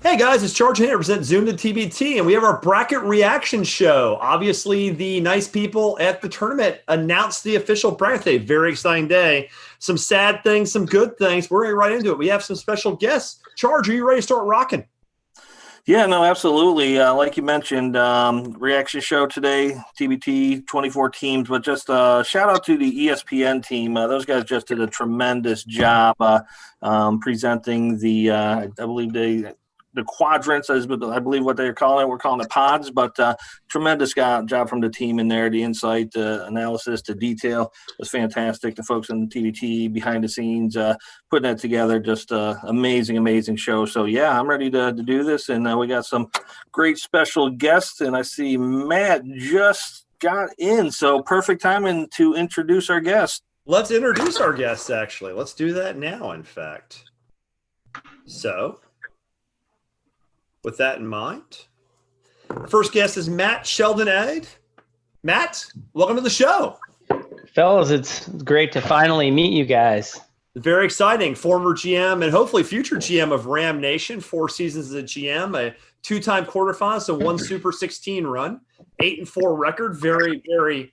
Hey guys, it's Charge here, represent Zoom to TBT, and we have our bracket reaction show. Obviously, the nice people at the tournament announced the official bracket today. Very exciting day. Some sad things, some good things. We're going right into it. We have some special guests. Charge, are you ready to start rocking? Yeah, no, absolutely. Like you mentioned, reaction show today, TBT 24 teams, but just shout out to the ESPN team. Those guys just did a tremendous job presenting I believe the quadrants, I believe what they're calling it. We're calling it pods, but tremendous job from the team in there. The insight, the analysis, the detail was fantastic. The folks on the TBT behind the scenes putting that together, just amazing show. So, yeah, I'm ready to do this, and we got some great special guests, and I see Matt just got in, so perfect timing to introduce our guest. Let's introduce our guests, actually. Let's do that now, in fact. So, with that in mind, first guest is Mat Shelton-Eide. Matt, welcome to the show. Fellas, it's great to finally meet you guys. Very exciting. Former GM and hopefully future GM of Ram Nation, 4 seasons as a GM, a 2-time quarterfinals, so 1 Super 16 run, 8-4 record, very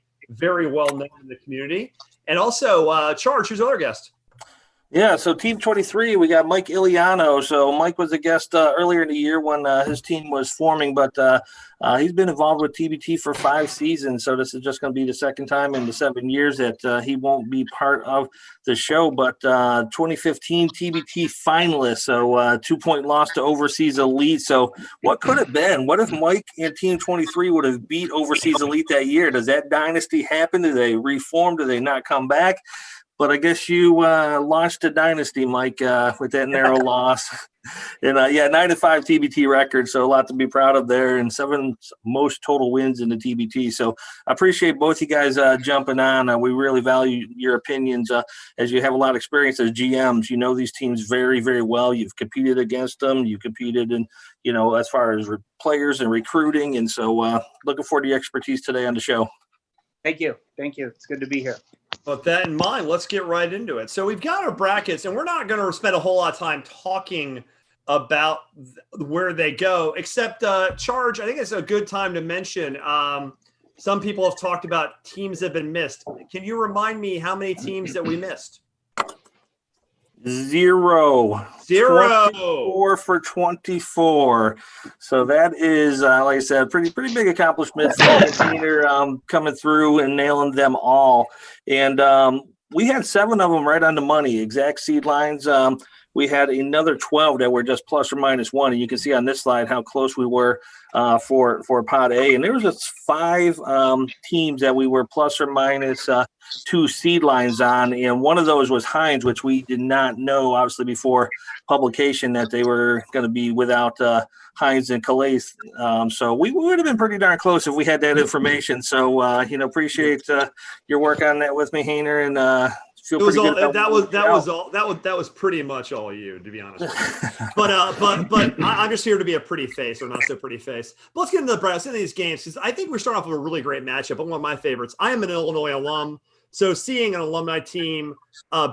well known in the community. And also, Charge, who's our other guest? Yeah, so Team 23, we got Mike Illiano. So Mike was a guest earlier in the year when his team was forming, but he's been involved with TBT for 5 seasons. So this is just going to be the second time in the 7 years that he won't be part of the show. But 2015 TBT finalist, so 2-point loss to Overseas Elite. So what could have been? What if Mike and Team 23 would have beat Overseas Elite that year? Does that dynasty happen? Do they reform? Do they not come back? But I guess you launched a dynasty, Mike, with that narrow loss. And, 9-5 TBT record, so a lot to be proud of there, and 7 most total wins in the TBT. So I appreciate both you guys jumping on. We really value your opinions as you have a lot of experience as GMs. You know these teams very, very well. You've competed against them. You competed in, as far as players and recruiting. And so looking forward to your expertise today on the show. Thank you. It's good to be here. With that in mind, let's get right into it. So we've got our brackets, and we're not going to spend a whole lot of time talking about where they go, except Charge, I think it's a good time to mention some people have talked about teams that have been missed. Can you remind me how many teams that we missed? 0. 24 for 24. So that is, like I said, pretty big accomplishment for Peter coming through and nailing them all. And we had 7 of them right on the money, exact seed lines. We had another 12 that were just plus or minus 1. And you can see on this slide how close we were for Pod A. And there was just 5 teams that we were plus or minus 2 seed lines on. And one of those was Hines, which we did not know, obviously, before publication that they were going to be without Hines and Calais. So we would have been pretty darn close if we had that information. So, appreciate your work on that with me, Hainer, and that was pretty much all you, to be honest with you. But I'm just here to be a pretty face, or not so pretty face. But let's get into the brass in these games, because I think we're starting off with a really great matchup. But one of my favorites. I am an Illinois alum, so seeing an alumni team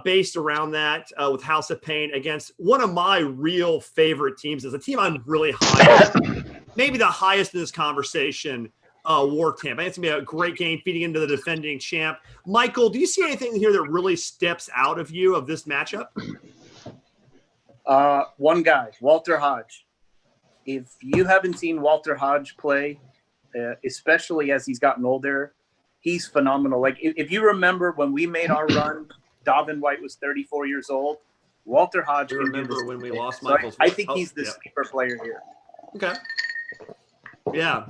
based around that with House of Pain against one of my real favorite teams is a team I'm really high on, maybe the highest in this conversation. War Tampa. I think it's going to be a great game feeding into the defending champ. Michael, do you see anything here that really steps out of you of this matchup? One guy, Walter Hodge. If you haven't seen Walter Hodge play, especially as he's gotten older, he's phenomenal. Like, if you remember when we made our run, Dobbin White was 34 years old. Walter Hodge. I remember when we lost so Michael's. I think he's the sleeper player here. Okay. Yeah.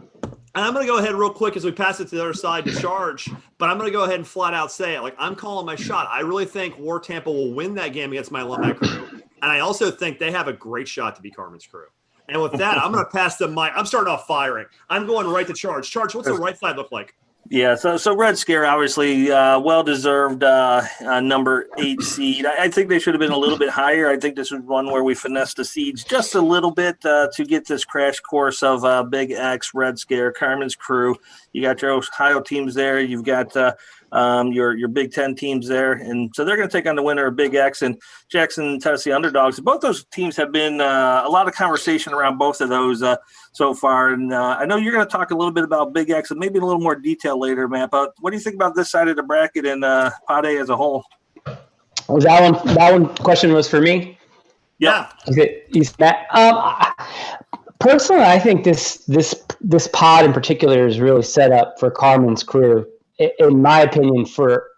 And I'm going to go ahead real quick as we pass it to the other side to Charge, but I'm going to go ahead and flat out say it. Like, I'm calling my shot. I really think War Tampa will win that game against my alumni crew. And I also think they have a great shot to be Carmen's crew. And with that, I'm going to pass the mic. I'm starting off firing. I'm going right to Charge. Charge, what's the right side look like? Yeah, so Red Scare, obviously, well-deserved number 8 seed. I think they should have been a little bit higher. I think this was one where we finessed the seeds just a little bit to get this crash course of Big X, Red Scare, Carmen's crew. You got your Ohio teams there. You've got your Big Ten teams there. And so they're going to take on the winner of Big X and Jackson, Tennessee underdogs. Both those teams have been a lot of conversation around both of those so far. And I know you're going to talk a little bit about Big X and maybe in a little more detail later, Matt. But what do you think about this side of the bracket and Pod A as a whole? Was that one question was for me? Yeah. Okay, Matt. Personally, I think this pod in particular is really set up for Carmen's crew, in my opinion, for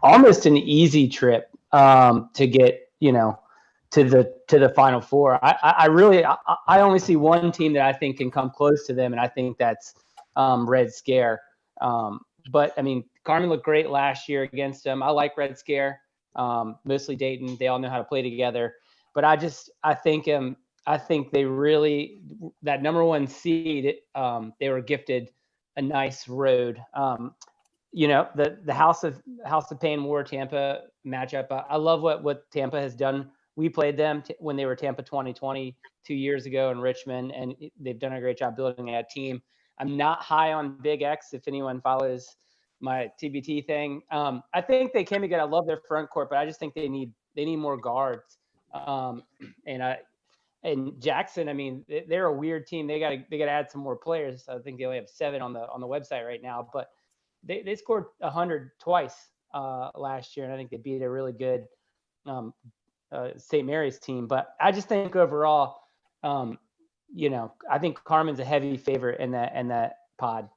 almost an easy trip to get to the Final Four. I only see one team that I think can come close to them, and I think that's Red Scare. But I mean, Carmen looked great last year against them. I like Red Scare, mostly Dayton. They all know how to play together. But I think they really, that number one seed, they were gifted a nice road. The House of Pain War Tampa matchup. I love what Tampa has done. We played them when they were Tampa 2020 2 years ago in Richmond, and they've done a great job building a team. I'm not high on Big X if anyone follows my TBT thing. I think they can be good. I love their front court, but I just think they need more guards. And Jackson, I mean, they're a weird team. They got to add some more players. I think they only have 7 on the website right now, but they scored 100 twice last year, and I think they beat a really good St. Mary's team. But I just think overall, I think Carmen's a heavy favorite in that pod.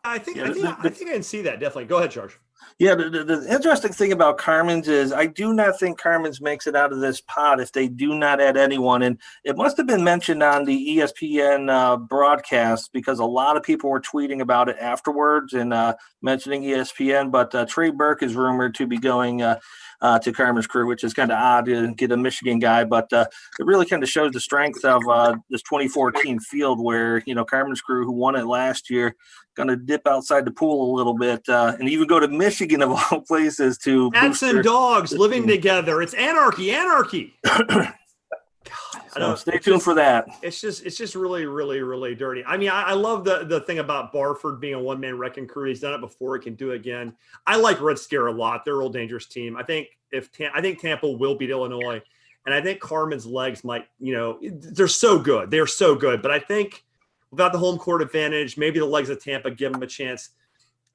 I think I can see that, definitely. Go ahead, George. Yeah, the interesting thing about Carmen's is I do not think Carmen's makes it out of this pod if they do not add anyone. And it must have been mentioned on the ESPN broadcast because a lot of people were tweeting about it afterwards and mentioning ESPN. But Trey Burke is rumored to be going to Carmen's crew, which is kind of odd to get a Michigan guy. But it really kind of shows the strength of this 2014 field where, Carmen's crew, who won it last year, going to dip outside the pool a little bit and even go to Michigan of all places to cats and dogs living together. It's anarchy. So stay tuned for that. It's just really, really, really dirty. I mean, I love the thing about Barford being a one-man wrecking crew. He's done it before. He can do it again. I like Red Scare a lot. They're a real dangerous team. I think Tampa will beat Illinois, and I think Carmen's legs might. They're so good. They're so good. But I think without the home court advantage, maybe the legs of Tampa give them a chance.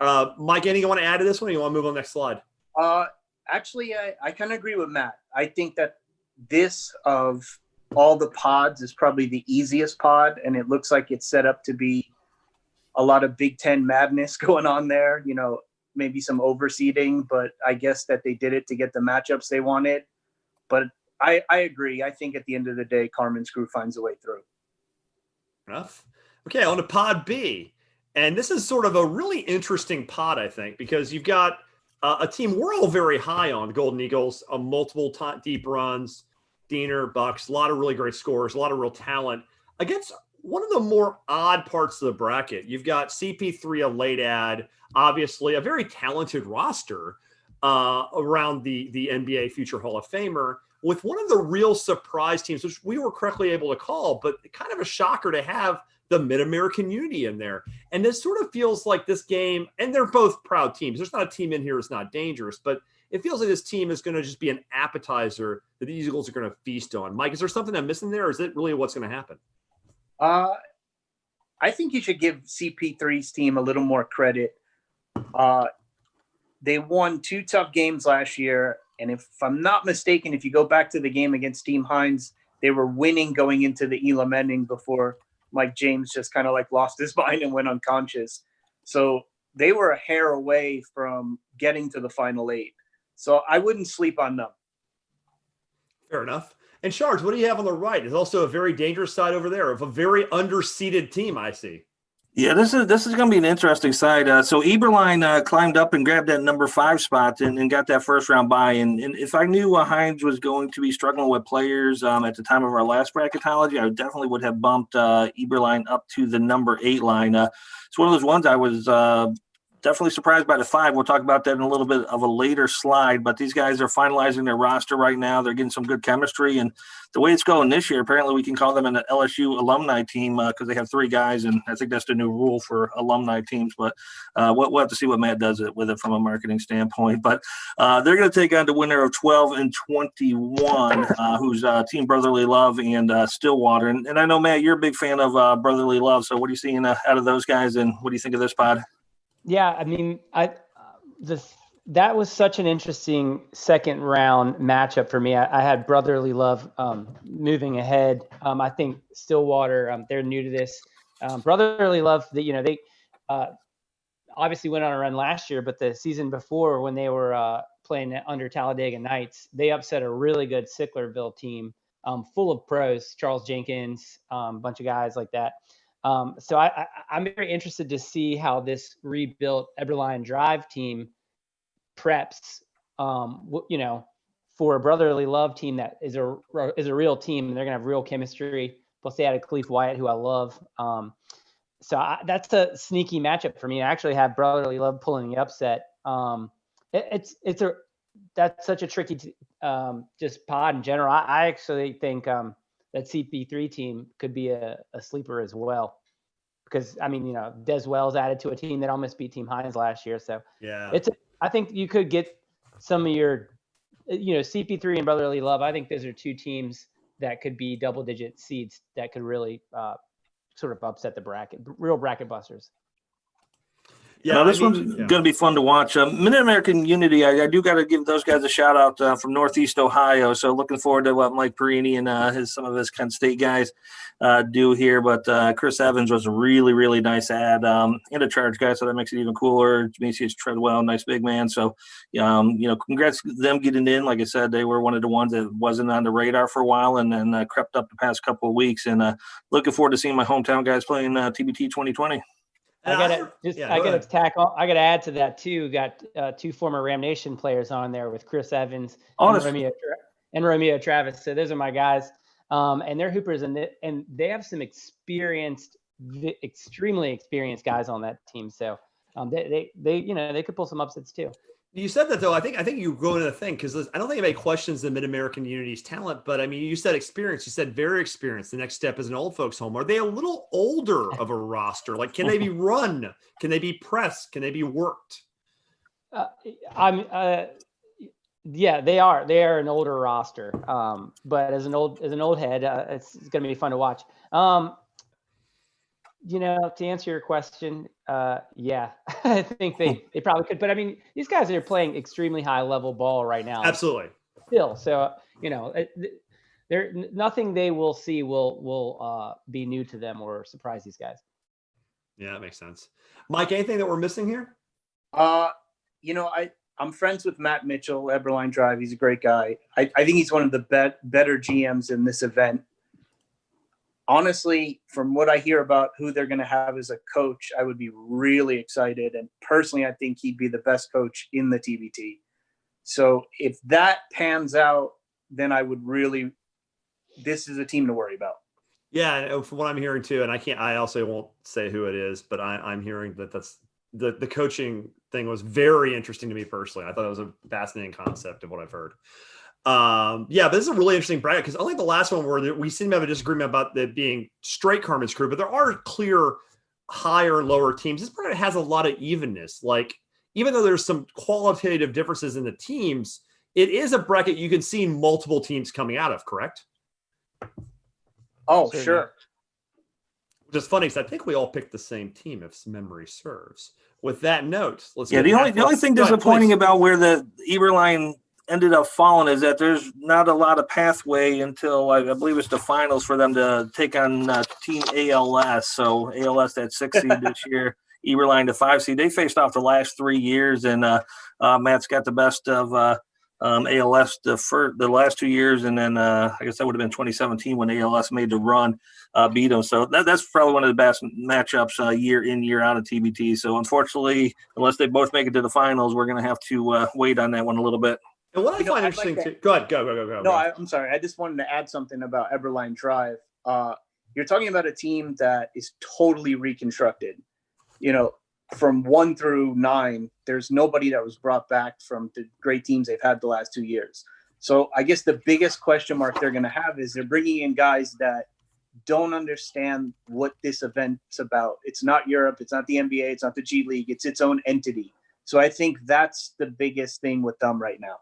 Mike, anything you want to add to this one? Or you want to move on to the next slide? Actually, I kind of agree with Matt. I think that this of all the pods is probably the easiest pod, and it looks like it's set up to be a lot of Big Ten madness going on there. Maybe some overseeding, but I guess that they did it to get the matchups they wanted. But I agree. I think at the end of the day, Carmen's crew finds a way through. Enough. Okay, on to Pod B. And this is sort of a really interesting pod, I think, because you've got a team we're all very high on, the Golden Eagles, multiple deep runs, Diener, Bucks, a lot of really great scores, a lot of real talent. Against one of the more odd parts of the bracket, you've got CP3, a late ad, obviously a very talented roster around the NBA future Hall of Famer, with one of the real surprise teams, which we were correctly able to call, but kind of a shocker to have the Mid-American Unity in there. And this sort of feels like this game, and they're both proud teams. There's not a team in here that's not dangerous, but it feels like this team is going to just be an appetizer that the Eagles are going to feast on. Mike, is there something I'm missing there, or is it really what's going to happen? I think you should give CP3's team a little more credit. They won 2 tough games last year, and if I'm not mistaken, if you go back to the game against Team Hines, they were winning going into the Elam ending before Mike James just kind of lost his mind and went unconscious. So they were a hair away from getting to the Final 8. So I wouldn't sleep on them. Fair enough. And Shards, what do you have on the right? There's also a very dangerous side over there of a very underseeded team, I see. Yeah, this is going to be an interesting side. So Eberlein climbed up and grabbed that number 5 spot and got that first round bye. And if I knew Hines was going to be struggling with players at the time of our last bracketology, I definitely would have bumped Eberlein up to the number 8 line. It's one of those ones I was definitely surprised by the 5. We'll talk about that in a little bit of a later slide, but these guys are finalizing their roster right now. They're getting some good chemistry, and the way it's going this year, apparently we can call them an LSU alumni team because they have 3 guys, and I think that's the new rule for alumni teams, but we'll have to see what Matt does with it from a marketing standpoint. But they're going to take on the winner of 12 and 21, who's Team Brotherly Love and Stillwater. And I know, Matt, you're a big fan of Brotherly Love, so what are you seeing out of those guys, and what do you think of this pod? Yeah, I mean, that was such an interesting second round matchup for me. I had Brotherly Love moving ahead. I think Stillwater, they're new to this. Brotherly Love, they obviously went on a run last year, but the season before when they were playing under Talladega Nights, they upset a really good Sicklerville team full of pros, Charles Jenkins, a bunch of guys like that. So I'm very interested to see how this rebuilt Eberline Drive team preps, for a Brotherly Love team that is a real team, and they're gonna have real chemistry. Plus, they added Khalif Wyatt, who I love. That's a sneaky matchup for me. I actually have Brotherly Love pulling the upset. That's such a tricky just pod in general. I actually think that CP3 team could be a sleeper as well. Because, I mean, Des Wells added to a team that almost beat Team Hines last year. So yeah, I think you could get some of your, CP3 and Brotherly Love. I think those are 2 teams that could be double-digit seeds that could really sort of upset the bracket, real bracket busters. Yeah, this one's going to be fun to watch. Mid-American Unity, I do got to give those guys a shout out from Northeast Ohio. So looking forward to what Mike Perini and some of his Kent State guys do here. But Chris Evans was a really, really nice ad and a charge guy, so that makes it even cooler. Demetrius Treadwell, nice big man. So, congrats to them getting in. Like I said, they were one of the ones that wasn't on the radar for a while and then crept up the past couple of weeks. And looking forward to seeing my hometown guys playing TBT 2020. I gotta add to that too. Got 2 former Ram Nation players on there with Chris Evans and Romeo Travis. So those are my guys, and they're hoopers, and they have some extremely experienced guys on that team. So they could pull some upsets too. You said that though. I think you go into the thing because I don't think anybody questions the Mid-American Unity's talent, but I mean, you said experience. You said very experienced. The next step is an old folks home. Are they a little older of a roster? Like, can they be run? Can they be pressed? Can they be worked? Yeah, they are. They are an older roster. But as an old head, it's going to be fun to watch. To answer your question, yeah, I think they probably could. But I mean, these guys are playing extremely high level ball right now. Absolutely. Still, so there nothing they will see will be new to them or surprise these guys. Yeah, that makes sense. Mike, anything that we're missing here? I'm friends with Matt Mitchell, Eberline Drive. He's a great guy. I think he's one of the better GMs in this event. Honestly, from what I hear about who they're going to have as a coach, I would be really excited. And personally, I think he'd be the best coach in the TBT. So if that pans out, then I would really – this is a team to worry about. Yeah, from what I'm hearing too, and I also won't say who it is, but I'm hearing that that's the coaching thing was very interesting to me personally. I thought it was a fascinating concept of what I've heard. But this is a really interesting bracket because unlike the last one where we seem to have a disagreement about it being straight Carmen's crew, but there are clear higher and lower teams. This bracket has a lot of evenness. Like, even though there's some qualitative differences in the teams, it is a bracket you can see multiple teams coming out of, correct? Oh, sure. Which is funny because I think we all picked the same team, if memory serves. With that note, let's. Yeah, the only thing disappointing about where the Eberline ended up falling is that there's not a lot of pathway until I believe it's the finals for them to take on Team ALS. So ALS that 6 seed this year, Eberline the 5 seed. They faced off the last 3 years, and Matt's got the best of ALS the last 2 years, and then I guess that would have been 2017 when ALS made the run, beat them. So that's probably one of the best matchups year in, year out of TBT. So unfortunately, unless they both make it to the finals, we're going to have to wait on that one a little bit. And what I find interesting too. Go ahead. Go. No, I'm sorry. I just wanted to add something about Eberline Drive. You're talking about a team that is totally reconstructed. from 1 through 9, there's nobody that was brought back from the great teams they've had the last 2 years. So I guess the biggest question mark they're going to have is they're bringing in guys that don't understand what this event's about. It's not Europe. It's not the NBA. It's not the G League. It's its own entity. So I think that's the biggest thing with them right now.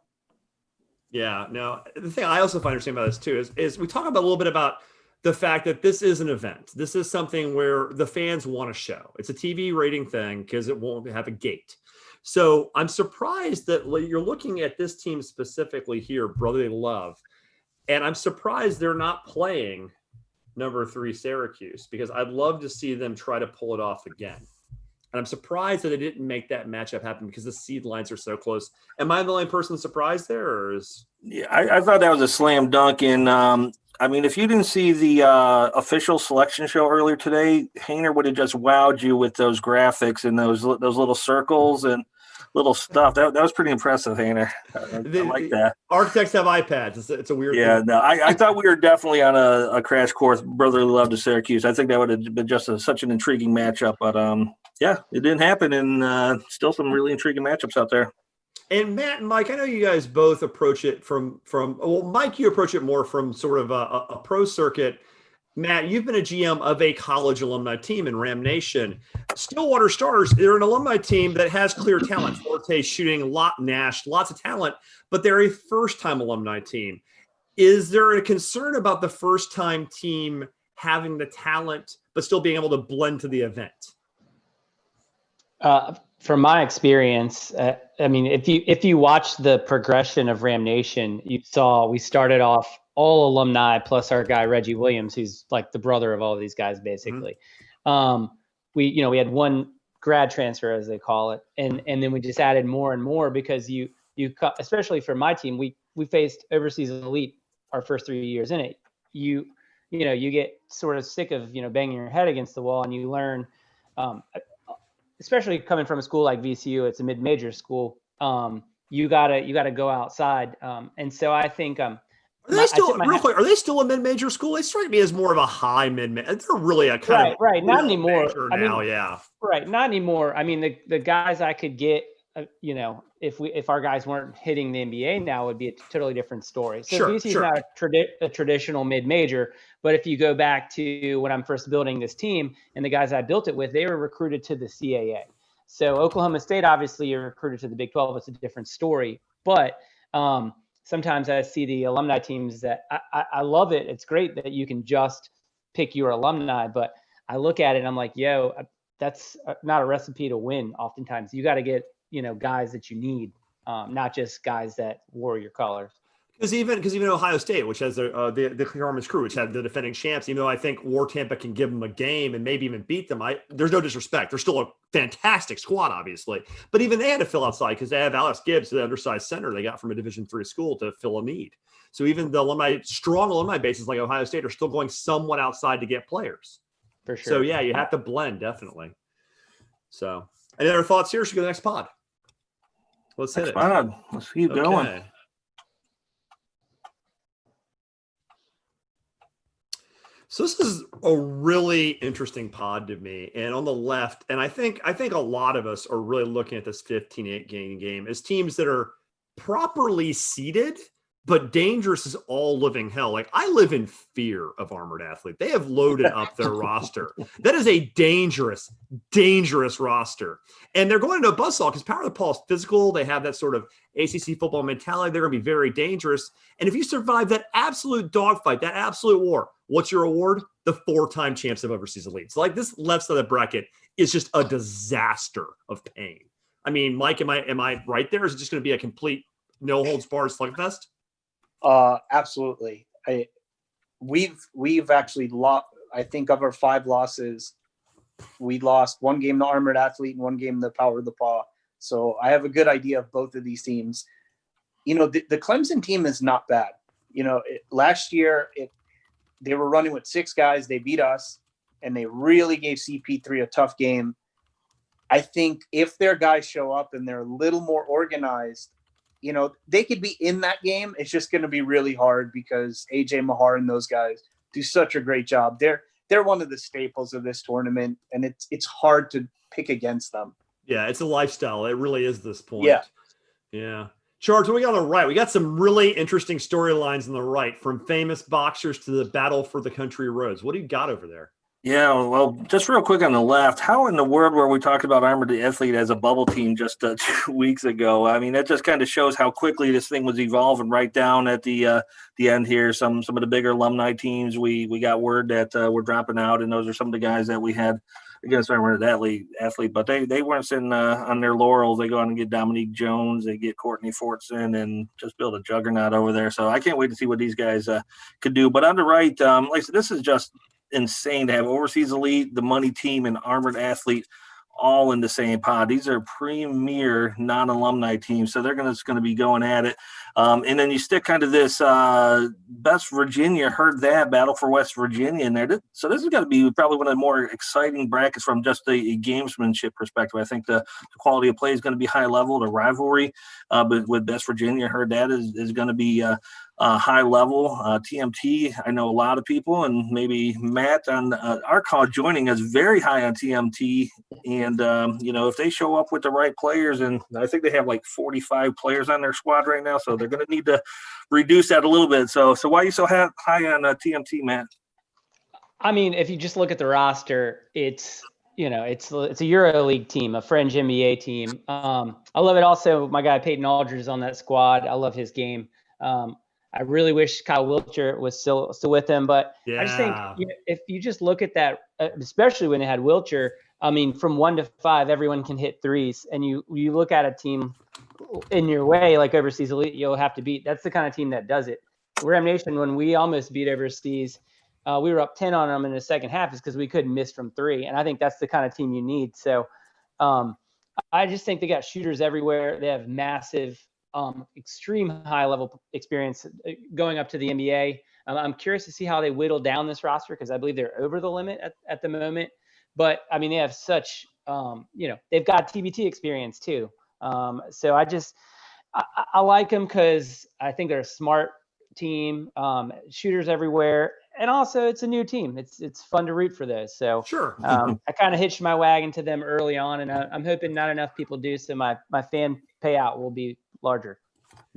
Yeah. No, the thing I also find interesting about this too is we talk about a little bit about the fact that this is an event. This is something where the fans want to show. It's a TV rating thing because it won't have a gate. So I'm surprised that you're looking at this team specifically here, Brotherly Love, and I'm surprised they're not playing number 3 Syracuse, because I'd love to see them try to pull it off again. And I'm surprised that they didn't make that matchup happen because the seed lines are so close. Am I the only person surprised there, or is? Yeah, I thought that was a slam dunk. And I mean, if you didn't see the official selection show earlier today, Hayner would have just wowed you with those graphics and those little circles and little stuff. That was pretty impressive, Hayner. I like that. Architects have iPads. It's a weird thing. No, I thought we were definitely on a crash course, Brotherly Love to Syracuse. I think that would have been just such an intriguing matchup. But, yeah, it didn't happen, and still some really intriguing matchups out there. And Matt and Mike, I know you guys both approach it from well, Mike, you approach it more from sort of a pro circuit. Matt, you've been a GM of a college alumni team in Ram Nation. Stillwater Stars, they're an alumni team that has clear talent. Forte shooting, Nash, lots of talent, but they're a first-time alumni team. Is there a concern about the first-time team having the talent but still being able to blend to the event? From my experience, I mean, if you watch the progression of Ram Nation, you saw we started off all alumni plus our guy Reggie Williams, who's like the brother of all of these guys, basically. Mm-hmm. We had one grad transfer, as they call it, and then we just added more and more because you especially for my team, we faced overseas elite our first 3 years in it. You get sort of sick of banging your head against the wall, and you learn. Especially coming from a school like VCU, it's a mid-major school. You gotta go outside, and so I think. Are they still a mid-major school? They strike me as more of a high mid-major. They're really a kind of right. Not anymore. Now, yeah. Right, not anymore. I mean, the guys I could get, if our guys weren't hitting the NBA now, would be a totally different story. So VCU is not a traditional mid-major, but if you go back to when I'm first building this team and the guys I built it with, they were recruited to the CAA. So Oklahoma State, obviously, you're recruited to the Big 12. It's a different story. But sometimes I see the alumni teams that I love it. It's great that you can just pick your alumni, but I look at it and I'm like, that's not a recipe to win. Oftentimes you got to get, guys that you need, not just guys that wore your colors. Because even Ohio State, which has the Carmen's crew, which had the defending champs, even though I think War Tampa can give them a game and maybe even beat them, there's no disrespect. They're still a fantastic squad, obviously. But even they had to fill outside because they have Alex Gibbs, the undersized center they got from a Division III school, to fill a need. So even the strong alumni bases like Ohio State are still going somewhat outside to get players. For sure. So, yeah, you have to blend, definitely. So, any other thoughts here? Should we go to the next pod? Let's hit it. Let's keep going. So this is a really interesting pod to me. And on the left, and I think a lot of us are really looking at this 15-8 game as teams that are properly seeded, but dangerous as all living hell. Like, I live in fear of Armored Athlete. They have loaded up their roster. That is a dangerous, dangerous roster. And they're going into a buzzsaw because Power of the Paul is physical. They have that sort of ACC football mentality. They're going to be very dangerous. And if you survive that absolute dogfight, that absolute war, what's your award? The 4-time champs of overseas elite. So, like, this left side of the bracket is just a disaster of pain. I mean, Mike, am I right there? Is it just going to be a complete no holds barred slugfest? Absolutely. We've actually lost. I think of our 5 losses, we lost one game to Armored Athlete and one game to Power of the Paw. So I have a good idea of both of these teams. The Clemson team is not bad. Last year they were running with 6 guys. They beat us, and they really gave CP3 a tough game. I think if their guys show up and they're a little more organized, they could be in that game. It's just going to be really hard because AJ Mahar and those guys do such a great job. They're one of the staples of this tournament, and it's hard to pick against them. Yeah, it's a lifestyle. It really is this point. Yeah. Yeah. Charles, what we got on the right? We got some really interesting storylines on the right, from famous boxers to the battle for the country roads. What do you got over there? Yeah, well, just real quick on the left, how in the world were we talking about Armored Athlete as a bubble team just 2 weeks ago? I mean, that just kind of shows how quickly this thing was evolving right down at the end here. Some of the bigger alumni teams, we got word that we're dropping out, and those are some of the guys that we had against Armored Athlete, but they weren't sitting on their laurels. They go out and get Dominique Jones, they get Courtney Fortson, and just build a juggernaut over there. So I can't wait to see what these guys could do. But on the right, like I said, this is just insane to have Overseas Elite, the Money Team, and Armored Athlete all in the same pod. These are premier non-alumni teams, so they're going to be going at it. And then you stick kind of this Best Virginia, heard that, Battle for West Virginia in there. So this is going to be probably one of the more exciting brackets from just a gamesmanship perspective. I think the quality of play is going to be high level. The rivalry but with Best Virginia, heard that is going to be high level. TMT, I know a lot of people, and maybe Matt on our call joining us very high on TMT. And, if they show up with the right players, and I think they have like 45 players on their squad right now, so they're going to need to reduce that a little bit. So why are you so high on TMT, Matt? I mean, if you just look at the roster, it's a EuroLeague team, a fringe NBA team. I love it. Also, my guy Peyton Aldridge is on that squad. I love his game. I really wish Kyle Wiltshire was still with him, but I just think if you just look at that, especially when they had Wiltshire, I mean, from 1 to 5, everyone can hit threes, and you look at a team in your way like Overseas Elite, you'll have to beat. That's the kind of team that does it. Ram Nation, when we almost beat Overseas, we were up 10 on them in the second half, is because we couldn't miss from 3, and I think that's the kind of team you need. So I just think they got shooters everywhere. They have massive, extreme high-level experience going up to the NBA. I'm curious to see how they whittle down this roster, because I believe they're over the limit at the moment. But, I mean, they have such, they've got TBT experience too. So I like them because I think they're a smart team, shooters everywhere. And also it's a new team. It's fun to root for those. So sure. I kind of hitched my wagon to them early on, and I'm hoping not enough people do. So my fan payout will be larger.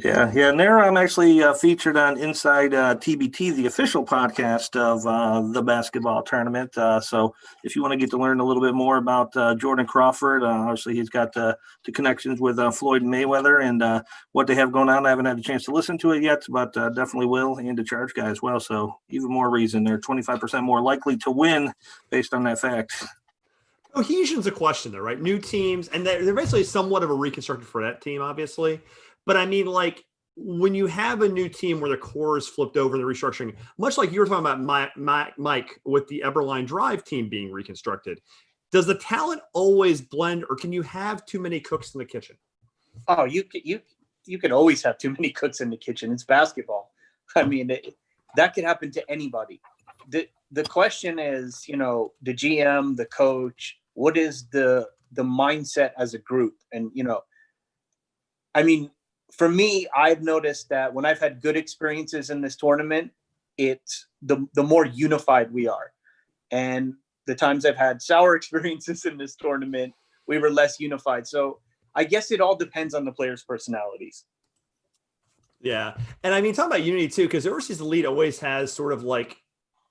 Yeah, and they're actually featured on Inside TBT, the official podcast of the basketball tournament. So if you want to get to learn a little bit more about Jordan Crawford, obviously he's got the connections with Floyd Mayweather and what they have going on. I haven't had a chance to listen to it yet, but definitely will, and to Charge Guy as well. So even more reason they're 25% more likely to win based on that fact. Cohesion's a question, though, right? New teams, and they're basically somewhat of a reconstructed for that team, obviously. But I mean, like, when you have a new team where the core is flipped over in the restructuring, much like you were talking about Mike with the Eberline Drive team being reconstructed, does the talent always blend, or can you have too many cooks in the kitchen? Oh, you could always have too many cooks in the kitchen. It's basketball. I mean, that could happen to anybody. The question is, the GM, the coach, what is the mindset as a group? And, I mean, for me, I've noticed that when I've had good experiences in this tournament, it's the more unified we are. And the times I've had sour experiences in this tournament, we were less unified. So I guess it all depends on the players' personalities. Yeah. And I mean, talking about unity too, because Overseas Elite always has sort of like,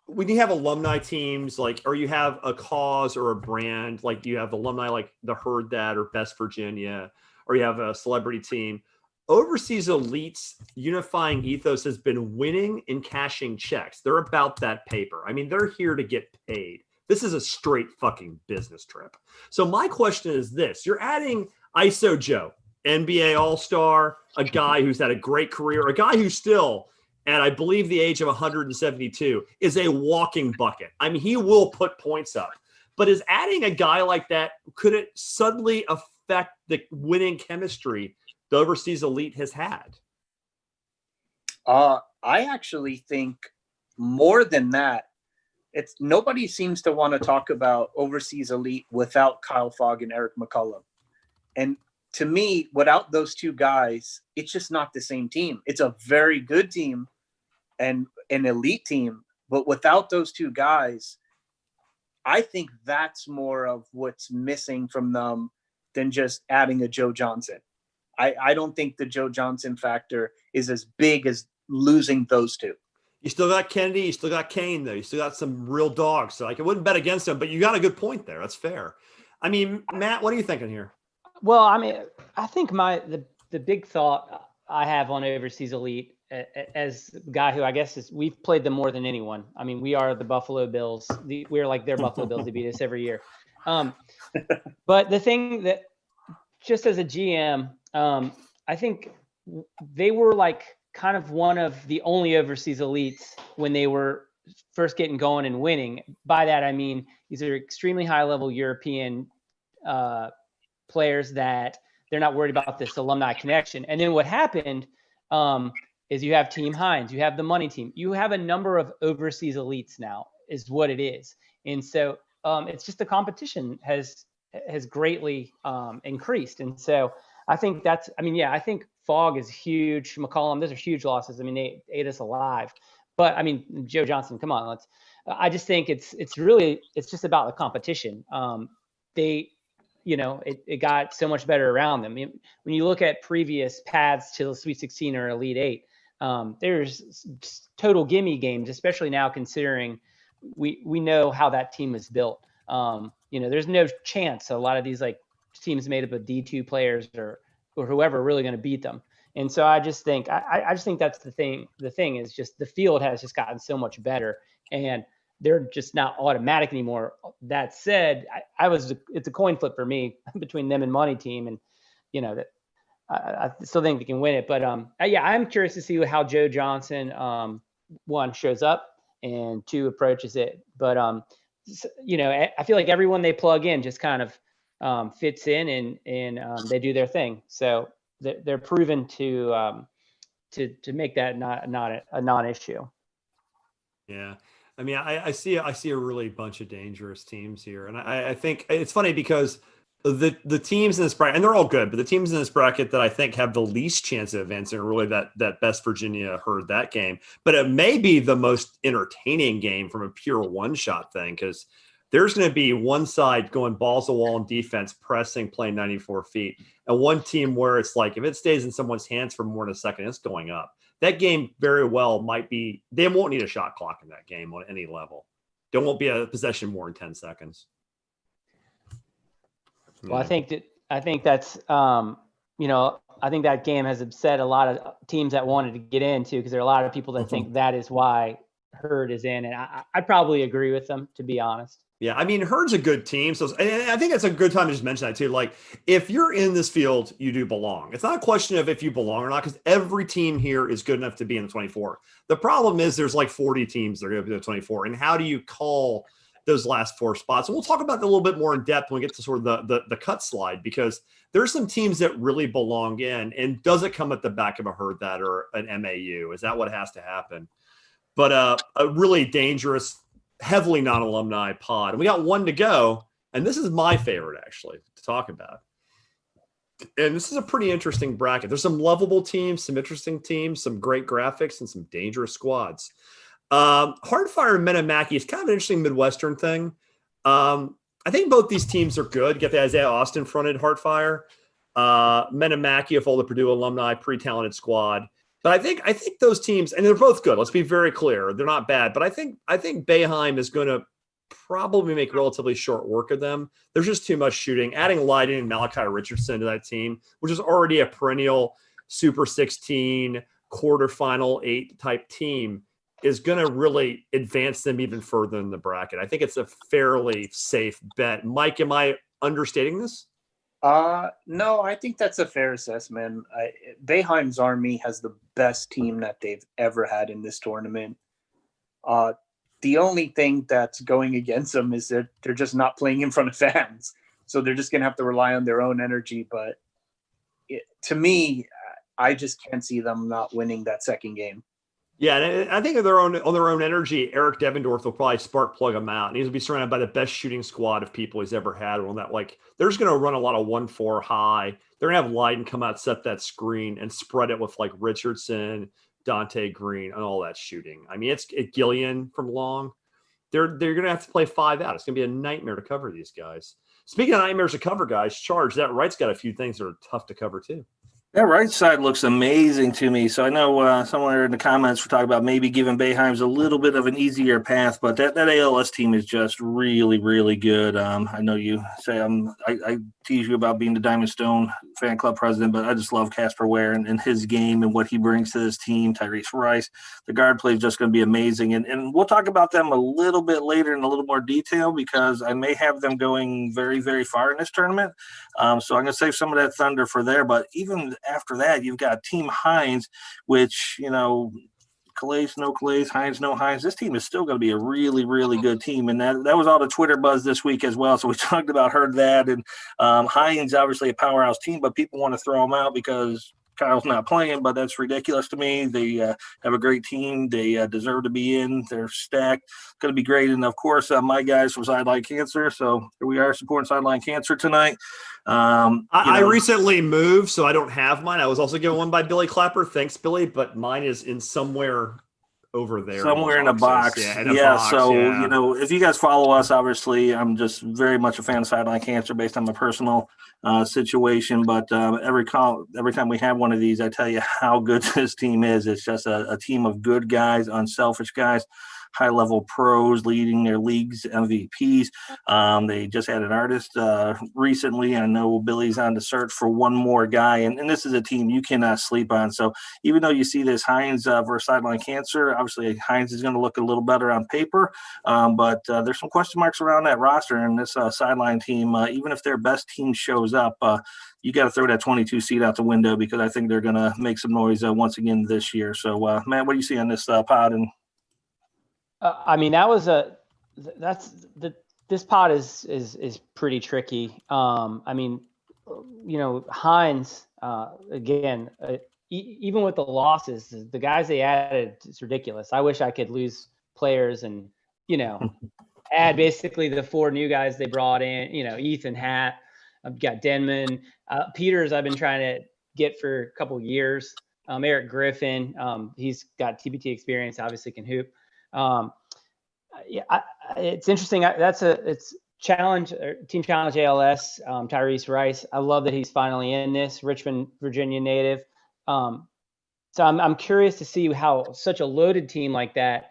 when you have alumni teams, like, or you have a cause or a brand, like you have alumni like the Heard That or Best Virginia, or you have a celebrity team. Overseas Elite's unifying ethos has been winning and cashing checks. They're about that paper. I mean, they're here to get paid. This is a straight fucking business trip. So my question is this. You're adding ISO Joe, NBA All-Star, a guy who's had a great career, a guy who's still, at I believe the age of 172, is a walking bucket. I mean, he will put points up. But is adding a guy like that, could it suddenly affect the winning chemistry the Overseas Elite has had? I actually think more than that, it's nobody seems to want to talk about Overseas Elite without Kyle Fogg and Eric McCollum. And to me, without those two guys, it's just not the same team. It's a very good team and an elite team, but without those two guys, I think that's more of what's missing from them than just adding a Joe Johnson. I don't think the Joe Johnson factor is as big as losing those two. You still got Kennedy. You still got Kane, though. You still got some real dogs. So like, I wouldn't bet against them, but you got a good point there. That's fair. I mean, Matt, what are you thinking here? Well, I mean, I think the big thought I have on Overseas Elite, as a guy who I guess we've played them more than anyone. I mean, we are the Buffalo Bills. We're like their Buffalo Bills. They beat us every year. But the thing that, just as a GM, I think they were like kind of one of the only Overseas Elites when they were first getting going and winning. By that, I mean, these are extremely high level European players that they're not worried about this alumni connection. And then what happened is you have Team Hines, you have the money team, you have a number of Overseas Elites now is what it is. And so it's just the competition has greatly increased. And so I think I think Fogg is huge. McCollum, those are huge losses. I mean, they ate us alive. But I mean, Joe Johnson, come on, I just think it's just about the competition. It got so much better around them. I mean, when you look at previous paths to the Sweet 16 or Elite 8, there's total gimme games, especially now considering we know how that team is built. There's no chance a lot of these like teams made up of D2 players or whoever are really going to beat them. And so I just think that's the thing. The thing is just the field has just gotten so much better, and they're just not automatic anymore. That said, it's a coin flip for me between them and money team, and that I still think they can win it. But I'm curious to see how Joe Johnson one shows up and two approaches it. But I feel like everyone they plug in just kind of fits in and they do their thing. So they're proven to make that not a non-issue. Yeah. I mean, I see a really bunch of dangerous teams here. And I think it's funny because the teams in this bracket, and they're all good, but the teams in this bracket that I think have the least chance of advancing are really that Best Virginia Herd that game. But it may be the most entertaining game from a pure one-shot thing, because there's going to be one side going balls to wall in defense, pressing, playing 94 feet, and one team where it's like if it stays in someone's hands for more than a second, it's going up. That game very well might be – they won't need a shot clock in that game on any level. There won't be a possession more than 10 seconds. Well, I think that's I think that game has upset a lot of teams that wanted to get into, because there are a lot of people that think that is why Herd is in, and I probably agree with them, to be honest. Yeah, I mean, Herd's a good team. So and I think it's a good time to just mention that too. Like, if you're in this field, you do belong. It's not a question of if you belong or not, because every team here is good enough to be in the 24. The problem is there's like 40 teams that are going to be in the 24. And how do you call those last four spots? And we'll talk about that a little bit more in depth when we get to sort of the cut slide, because there's some teams that really belong in. And does it come at the back of a Herd that or an MAU? Is that what has to happen? But a really dangerous, heavily non-alumni pod. And we got one to go. And this is my favorite, actually, to talk about. And this is a pretty interesting bracket. There's some lovable teams, some interesting teams, some great graphics, and some dangerous squads. Hardfire and Metamaki is kind of an interesting Midwestern thing. I think both these teams are good. You get the Isaiah Austin fronted Hardfire. Metamaki, with all the Purdue alumni, pretty talented squad. But I think those teams, and they're both good. Let's be very clear. They're not bad. But I think Boeheim is going to probably make relatively short work of them. There's just too much shooting. Adding Leiden and Malachi Richardson to that team, which is already a perennial Super 16, quarterfinal 8 type team, is going to really advance them even further in the bracket. I think it's a fairly safe bet. Mike, am I understating this? No, I think that's a fair assessment. Boeheim's Army has the best team that they've ever had in this tournament. The only thing that's going against them is that they're just not playing in front of fans. So they're just going to have to rely on their own energy. But to me, I just can't see them not winning that second game. Yeah, and I think on their own energy, Eric Devendorf will probably spark plug him out. And he's going to be surrounded by the best shooting squad of people he's ever had. On that, like, they're just going to run a lot of 1-4 high. They're going to have Leiden come out, set that screen, and spread it with like Richardson, Dante Green, and all that shooting. I mean, it's Gillian from long. They're going to have to play 5 out. It's going to be a nightmare to cover these guys. Speaking of nightmares to cover, guys, Charge, that right's got a few things that are tough to cover too. That right side looks amazing to me. So I know somewhere in the comments we're talking about maybe giving Boeheims a little bit of an easier path, but that ALS team is just really, really good. I know you say I tease you about being the Diamond Stone fan club president, but I just love Casper Ware and his game and what he brings to this team. Tyrese Rice, the guard play is just going to be amazing. And we'll talk about them a little bit later in a little more detail because I may have them going very, very far in this tournament. So I'm going to save some of that thunder for there. But even after that, you've got Team Hines, which, Calais, no Calais, Hines, no Hines. This team is still going to be a really, really good team. And that was all the Twitter buzz this week as well. So we heard that. And Hines, obviously a powerhouse team, but people want to throw them out because Kyle's not playing, but that's ridiculous to me. They have a great team. They deserve to be in. They're stacked. It's going to be great. And, of course, my guys from Sideline Cancer. So here we are supporting Sideline Cancer tonight. I recently moved, so I don't have mine. I was also given one by Billy Clapper. Thanks, Billy. But mine is in somewhere over there. Somewhere in a box. So, if you guys follow us, obviously, I'm just very much a fan of Sideline Cancer based on my personal situation. But every time we have one of these, I tell you how good this team is. It's just a team of good guys, unselfish guys, high-level pros leading their league's MVPs. They just had an artist recently. I know Billy's on the search for one more guy, and this is a team you cannot sleep on. So even though you see this Hines versus Sideline Cancer, obviously Hines is going to look a little better on paper, but there's some question marks around that roster and this Sideline team. Even if their best team shows up, you got to throw that 22 seed out the window because I think they're going to make some noise once again this year. So, Matt, what do you see on this pod? And this pod is pretty tricky. Hines, again, even with the losses, the guys they added, it's ridiculous. I wish I could lose players and, add basically the 4 new guys they brought in, Ethan Hatt, I've got Denman, Peters I've been trying to get for a couple of years. Eric Griffin, he's got TBT experience, obviously can hoop. It's interesting. It's challenge or team challenge ALS. Tyrese Rice. I love that he's finally in this Richmond, Virginia native. So I'm curious to see how such a loaded team like that,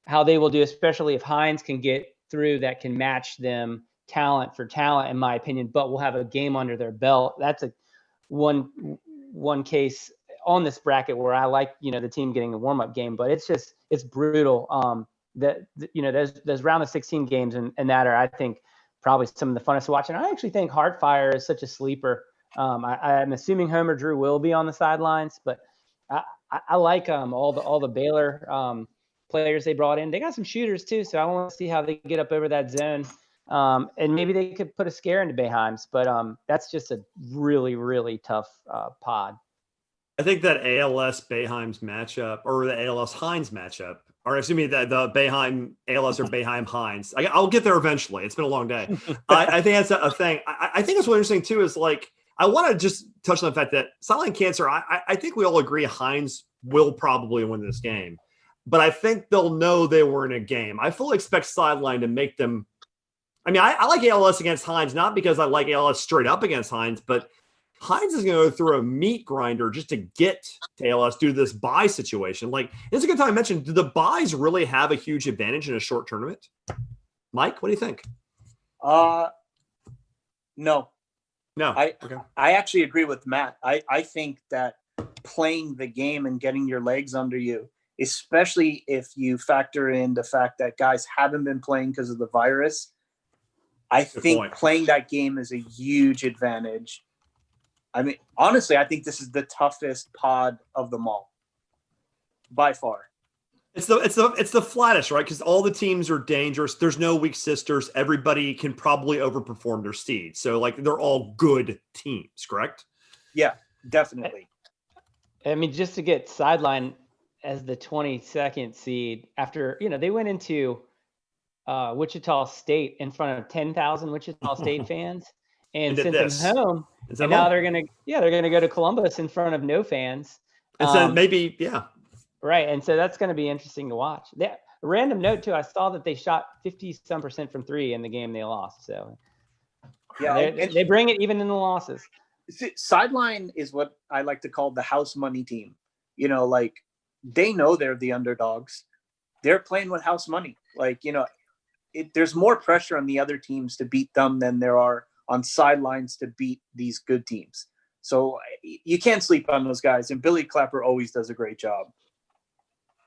how they will do, especially if Hines can get through that can match them talent for talent, in my opinion. But we'll have a game under their belt. That's a one case on this bracket where I like the team getting a warm up game, but it's brutal. Those round of 16 games and that are, I think, probably some of the funnest to watch. And I actually think Heartfire is such a sleeper. I'm assuming Homer Drew will be on the sidelines, but I like all the Baylor players they brought in. They got some shooters too, so I want to see how they get up over that zone. And maybe they could put a scare into Boeheims, but that's just a really, really tough pod. I think that ALS Boeheims matchup, or the ALS Hines matchup, or excuse me, the Boeheim ALS or Boeheim Hines. I'll get there eventually. It's been a long day. I think that's a thing. I think what's really interesting too is I want to just touch on the fact that Sideline Cancer. I think we all agree Hines will probably win this game, but I think they'll know they were in a game. I fully expect Sideline to make them. I mean, I like ALS against Hines, not because I like ALS straight up against Hines, but Hines is going to go through a meat grinder just to get to ALS due to this bye situation. It's a good time to mention, do the byes really have a huge advantage in a short tournament? Mike, what do you think? No. I actually agree with Matt. I think that playing the game and getting your legs under you, especially if you factor in the fact that guys haven't been playing because of the virus, I think playing that game is a huge advantage. I mean, honestly, I think this is the toughest pod of them all, by far. It's the flattest, right? Because all the teams are dangerous. There's no weak sisters. Everybody can probably overperform their seed. So, they're all good teams, correct? Yeah, definitely. I mean, just to get Sideline as the 22nd seed after, they went into Wichita State in front of 10,000 Wichita State fans and sent them home. And now they're gonna go to Columbus in front of no fans. And so maybe, yeah. Right. And so that's going to be interesting to watch. A random note too, I saw that they shot 50-some% from 3 in the game they lost. So Yeah, They bring it even in the losses. Sideline is what I like to call the house money team. You know, like they know they're the underdogs. They're playing with house money. Like, you know, there's more pressure on the other teams to beat them than there are on sidelines to beat these good teams. So you can't sleep on those guys. And Billy Clapper always does a great job.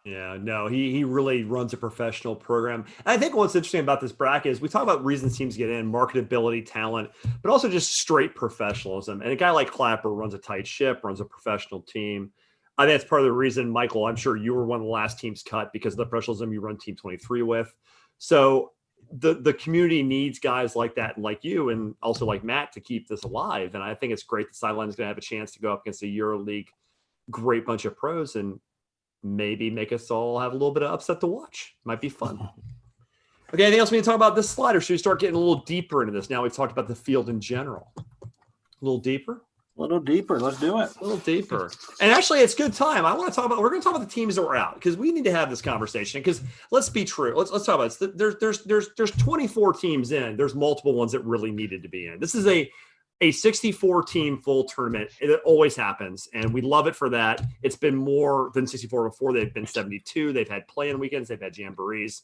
Yeah, no, he really runs a professional program. And I think what's interesting about this bracket is we talk about reasons teams get in, marketability, talent, but also just straight professionalism. And a guy like Clapper runs a tight ship, runs a professional team. I think that's part of the reason, Michael, I'm sure you were one of the last teams cut because of the professionalism you run Team 23 with. So the community needs guys like that and like you and also like Matt to keep this alive. And I think it's great the sideline is going to have a chance to go up against a EuroLeague great bunch of pros and maybe make us all have a little bit of upset to watch. Might be fun. Okay, anything else we need to talk about this slide, or should we start getting a little deeper into this? Now we've talked about the field in general. A little deeper? A little deeper. Let's do it. A little deeper. And actually, it's good time. We're going to talk about the teams that were out because we need to have this conversation because let's be true. Let's talk about this. There's 24 teams in. There's multiple ones that really needed to be in. This is a 64-team full tournament. It always happens, and we love it for that. It's been more than 64 before. They've been 72. They've had play-in weekends. They've had jamborees.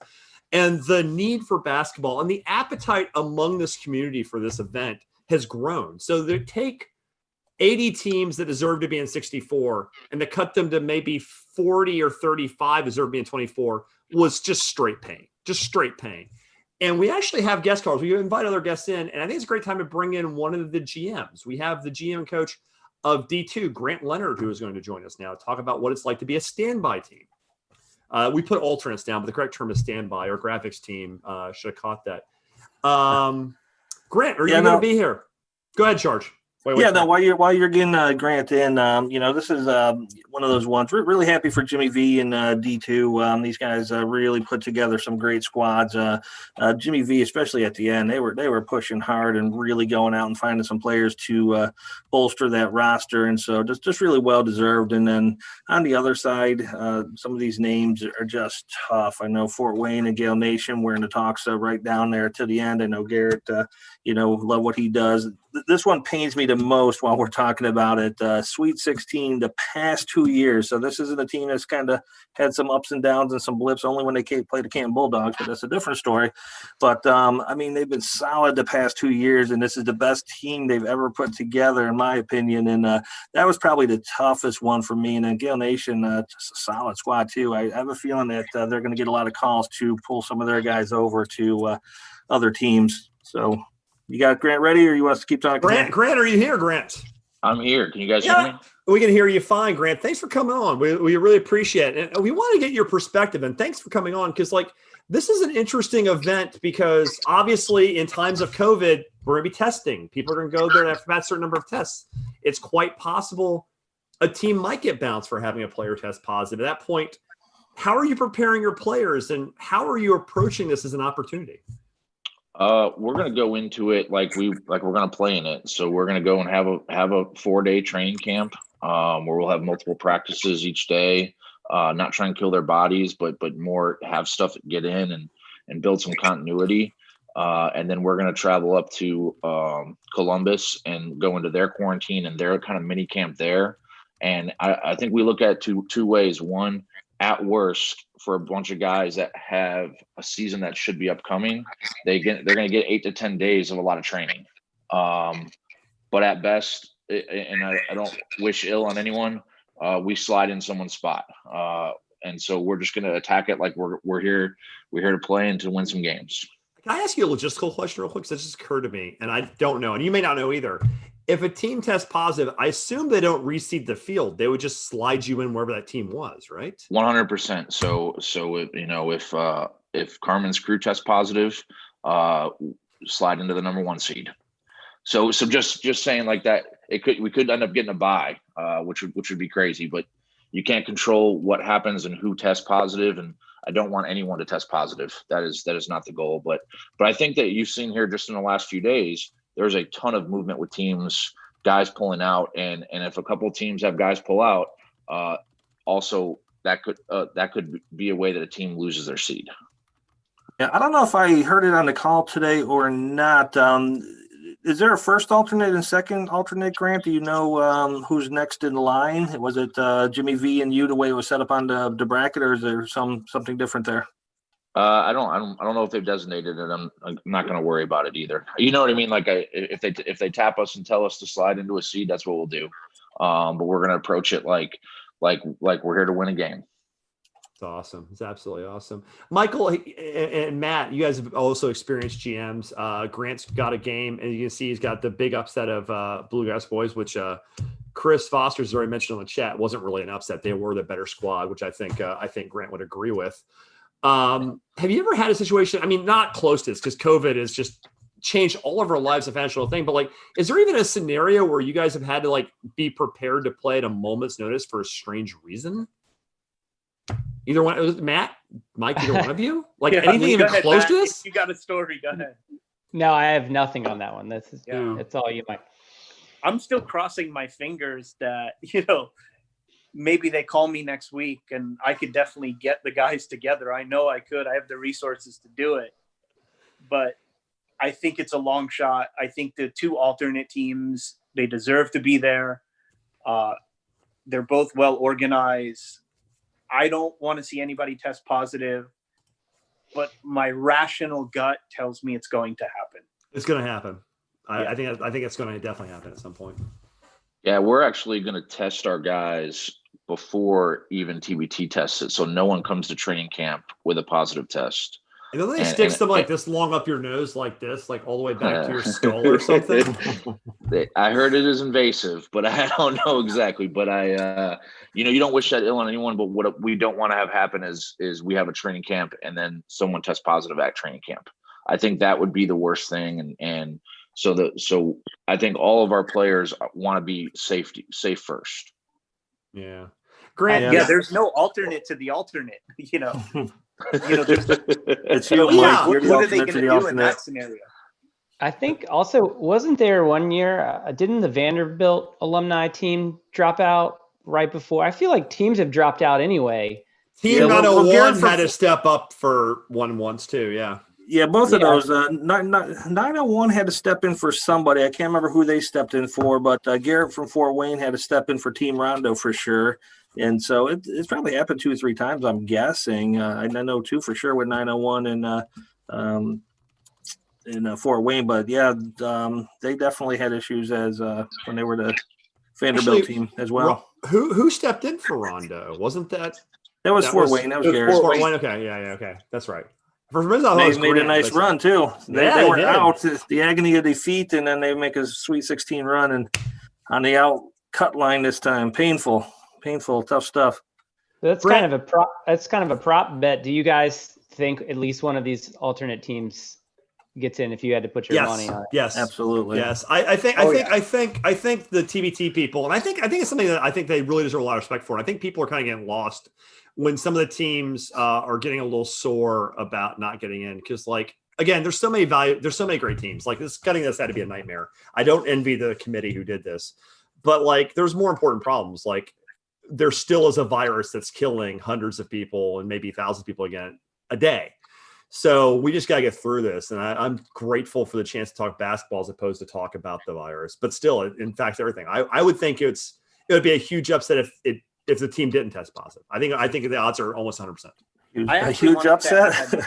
And the need for basketball and the appetite among this community for this event has grown. So they take 80 teams that deserve to be in 64 and to cut them to maybe 40 or 35 deserve to be in 24 was just straight pain. And we actually have guest callers. We invite other guests in, and I think it's a great time to bring in one of the GMs. We have the GM coach of D2, Grant Leonard, who is going to join us now to talk about what it's like to be a standby team. We put alternates down, but the correct term is standby or graphics team. Should have caught that. Grant, are you going to be here? Go ahead, Charge. While you're getting Grant in, this is one of those ones. We're really happy for Jimmy V and D2. These guys really put together some great squads. Jimmy V, especially at the end, they were pushing hard and really going out and finding some players to bolster that roster, and so just really well deserved. And then on the other side, some of these names are just tough. I know Fort Wayne and Gale Nation. We're in the talks right down there to the end. I know Garrett, love what he does. This one pains me the most while we're talking about it. Sweet 16 the past 2 years. So this isn't a team that's kind of had some ups and downs and some blips only when they play the Canton Bulldogs, but that's a different story. But, they've been solid the past 2 years, and this is the best team they've ever put together, in my opinion. And that was probably the toughest one for me. And then Gale Nation, just a solid squad, too. I have a feeling that they're going to get a lot of calls to pull some of their guys over to other teams. So – you got Grant ready, or you want us to keep talking? Grant, are you here, Grant? I'm here. Can you guys hear me? We can hear you fine, Grant. Thanks for coming on. We really appreciate it. And we want to get your perspective, and thanks for coming on because, this is an interesting event because, obviously, in times of COVID, we're going to be testing. People are going to go there after a certain number of tests. It's quite possible a team might get bounced for having a player test positive. At that point, how are you preparing your players, and how are you approaching this as an opportunity? We're going to go into it like we're going to play in it. So we're going to go and have a 4-day training camp where we'll have multiple practices each day. Not try and kill their bodies, but more have stuff get in and build some continuity. And then we're going to travel up to Columbus and go into their quarantine and their kind of mini camp there. And I think we look at two ways. One, at worst, for a bunch of guys that have a season that should be upcoming, they're going to get 8 to 10 days of a lot of training. But at best, and I don't wish ill on anyone, we slide in someone's spot. And so we're just going to attack it like we're here to play and to win some games. Can I ask you a logistical question real quick? Because that just occurred to me, and I don't know, and you may not know either. If a team tests positive, I assume they don't reseed the field. They would just slide you in wherever that team was, right? 100%. So if Carmen's crew tests positive, slide into the number 1 seed. So just saying like that, we could end up getting a bye, which would be crazy. But you can't control what happens and who tests positive, and I don't want anyone to test positive. That is not the goal. But I think that you've seen here just in the last few days, there's a ton of movement with teams, guys pulling out, and if a couple of teams have guys pull out, also that could be a way that a team loses their seed. Yeah, I don't know if I heard it on the call today or not. Is there a first alternate and second alternate, Grant? Do you know who's next in line? Was it Jimmy V and you the way it was set up on the bracket, or is there something different there? I don't know if they've designated it. I'm not going to worry about it either. You know what I mean? Like if they tap us and tell us to slide into a seed, that's what we'll do. But we're going to approach it like we're here to win a game. It's awesome. It's absolutely awesome. Michael and Matt, you guys have also experienced GMs. Grant's got a game, and you can see he's got the big upset of Bluegrass Boys, which Chris Foster's already mentioned on the chat. Wasn't really an upset. They were the better squad, which I think Grant would agree with. Have you ever had a situation? I mean, not close to this because COVID has just changed all of our lives, a financial thing. But like, is there even a scenario where you guys have had to like be prepared to play at a moment's notice for a strange reason? Either one, Matt, Mike, either one of you? Like anything even close to this? You got a story, go ahead. No, I have nothing on that one. It's all you, Mike. I'm still crossing my fingers that, maybe they call me next week and I could definitely get the guys together. I know I could. I have the resources to do it. But I think it's a long shot. I think the two alternate teams, they deserve to be there. They're both well organized. I don't want to see anybody test positive, but my rational gut tells me it's going to happen. It's going to happen. I think it's going to definitely happen at some point. Yeah, we're actually going to test our guys before even TBT tests it, so no one comes to training camp with a positive test. And then they stick them like this long up your nose like this, like all the way back to your skull or something. I heard it is invasive, but I don't know exactly. But you don't wish that ill on anyone. But what we don't want to have happen is we have a training camp and then someone tests positive at training camp. I think that would be the worst thing. And so I think all of our players want to be safe first. Yeah. Grant, there's no alternate to the alternate, It's you, Mike. What are they going to do in that scenario? I think also, wasn't there one year, didn't the Vanderbilt alumni team drop out right before? I feel like teams have dropped out anyway. Team 901 had to step up for one once too, yeah. Yeah, both of those. 901 had to step in for somebody. I can't remember who they stepped in for, but Garrett from Fort Wayne had to step in for Team Rondo for sure. And so it's probably happened 2 or 3 times, I'm guessing. I know 2 for sure with 901 and in Fort Wayne. But, yeah, they definitely had issues as when they were the Vanderbilt team as well. Who stepped in for Rondo? Wasn't that? That was Fort Wayne. That was Garrett. Fort Wayne. Okay, yeah. Okay, that's right. They made a nice run too. They were out the agony of defeat, and then they make a Sweet 16 run and on the out cut line this time. Painful, tough stuff. That's kind of a prop bet. Do you guys think at least one of these alternate teams gets in if you had to put your money on it? Yes, absolutely. Yes, I think the TBT people, and I think it's something that I think they really deserve a lot of respect for. I think people are kind of getting lost when some of the teams are getting a little sore about not getting in, because like again, there's so many great teams. Like cutting this had to be a nightmare. I don't envy the committee who did this, but like there's more important problems. Like there still is a virus that's killing hundreds of people and maybe thousands of people again a day. So we just got to get through this. And I'm grateful for the chance to talk basketball as opposed to talk about the virus. But still, it impacts everything. I would think it would be a huge upset if the team didn't test positive. I think the odds are almost 100%. A huge upset.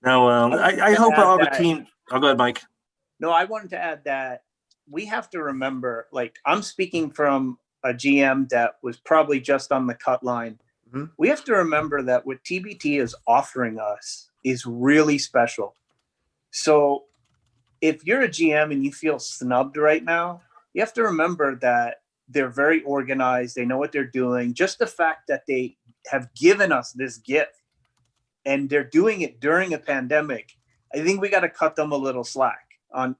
No, I hope all the team. Oh, go ahead, Mike. No, I wanted to add that we have to remember, like I'm speaking from a GM that was probably just on the cut line. Mm-hmm. We have to remember that what TBT is offering us is really special. So if you're a GM and you feel snubbed right now, you have to remember that they're very organized. They know what they're doing. Just the fact that they have given us this gift and they're doing it during a pandemic, I think we got to cut them a little slack on,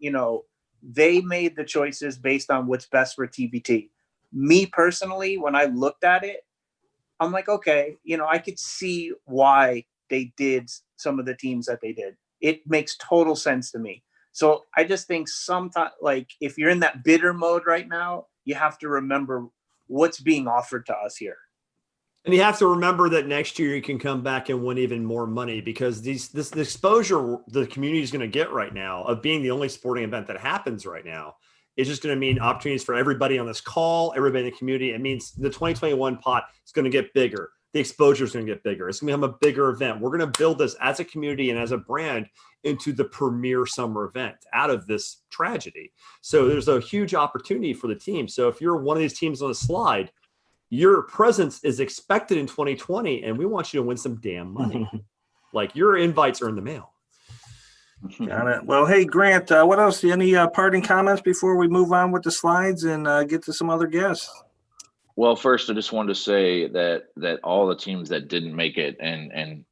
they made the choices based on what's best for TBT. Me personally, when I looked at it, I'm like, okay, I could see why they did some of the teams that they did. It makes total sense to me. So I just think sometimes, like if you're in that bitter mode right now, you have to remember what's being offered to us here. And you have to remember that next year you can come back and win even more money, because the exposure the community is going to get right now of being the only sporting event that happens right now is just going to mean opportunities for everybody on this call, everybody in the community. It means the 2021 pot is going to get bigger. The exposure is going to get bigger. It's going to become a bigger event. We're going to build this as a community and as a brand into the premier summer event out of this tragedy. So there's a huge opportunity for the team. So if you're one of these teams on the slide, your presence is expected in 2020, and we want you to win some damn money. Like, your invites are in the mail. Got it. Well, hey, Grant, what else? Any parting comments before we move on with the slides and get to some other guests? Well, first, I just wanted to say that all the teams that didn't make it, and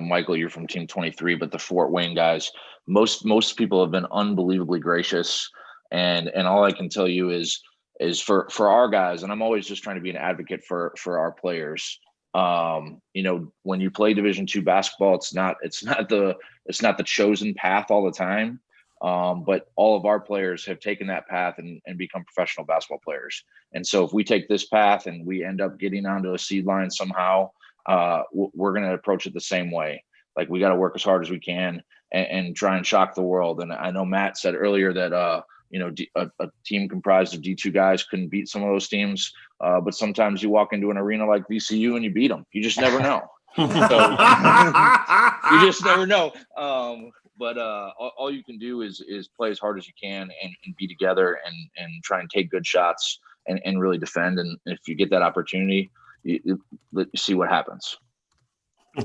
Michael, you're from Team 23, but the Fort Wayne guys, most people have been unbelievably gracious, and all I can tell you is for our guys, and I'm always just trying to be an advocate for our players. When you play Division II basketball, it's not the chosen path all the time. But all of our players have taken that path and become professional basketball players. And so if we take this path and we end up getting onto a seed line somehow, we're going to approach it the same way. Like, we got to work as hard as we can and try and shock the world. And I know Matt said earlier that, a team comprised of D2 guys couldn't beat some of those teams. But sometimes you walk into an arena like VCU and you beat them. You just never know. So, you just never know. But all you can do is play as hard as you can and be together and try and take good shots and really defend. And if you get that opportunity, you see what happens.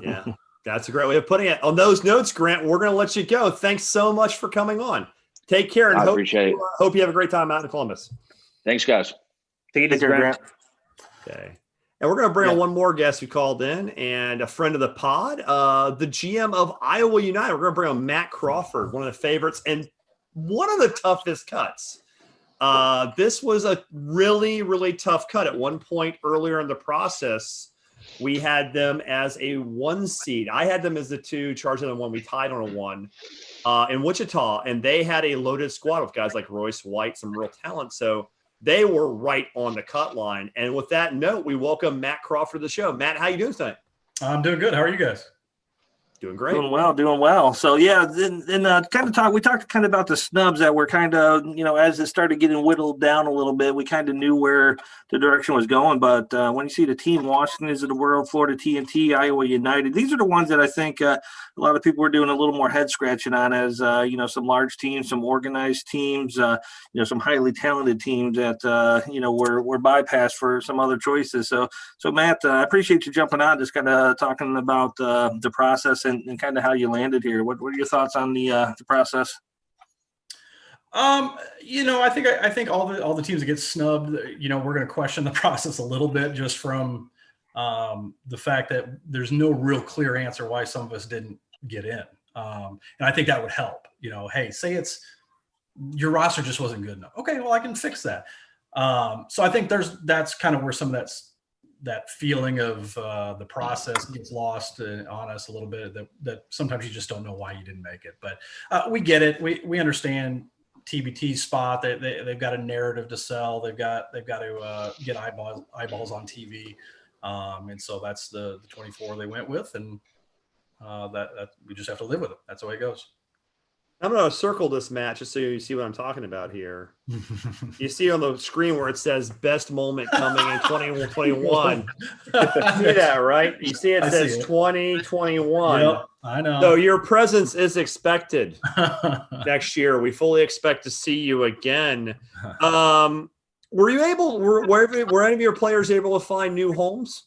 Yeah, that's a great way of putting it. On those notes, Grant, we're going to let you go. Thanks so much for coming on. Take care, and I appreciate it. Hope you have a great time out in Columbus. Thanks, guys. Take care, Grant. Okay. And we're going to bring on one more guest who called in, and a friend of the pod, the GM of Iowa United. We're going to bring on Matt Crawford, one of the favorites and one of the toughest cuts. This was a really, really tough cut. At one point earlier in the process, we had them as a 1 seed. I had them as the 2, charging on 1. We tied on a 1 in Wichita, and they had a loaded squad of guys like Royce White, some real talent. So they were right on the cut line. And with that note, we welcome Matt Crawford to the show. Matt, how you doing tonight? I'm doing good. How are you guys? Doing great. Doing well. So yeah, then we talked kind of about the snubs that were kind of, as it started getting whittled down a little bit, we kind of knew where the direction was going. But when you see the team, Washington's of the world, Florida TNT, Iowa United, these are the ones that I think a lot of people were doing a little more head scratching on as, some large teams, some organized teams, some highly talented teams that, were bypassed for some other choices. So Matt, I appreciate you jumping on, just kind of talking about the process and kind of how you landed here. What are your thoughts on the process? I think all the teams that get snubbed, we're going to question the process a little bit, just from the fact that there's no real clear answer why some of us didn't get in. And I think that would help. Hey, say it's your roster just wasn't good enough. Okay, well, I can fix that. So I think that's kind of where some of that feeling of the process gets lost on us a little bit, that sometimes you just don't know why you didn't make it. But we get it. We understand TBT's spot. They've got a narrative to sell. They've got to get eyeballs on TV. And so that's the 24 they went with, and that we just have to live with it. That's the way it goes. I'm going to circle this match just so you see what I'm talking about here. You see on the screen where it says best moment coming in 2021. You see that, right? You see it says 2021. Yep, I know. So your presence is expected next year. We fully expect to see you again. Were any of your players able to find new homes?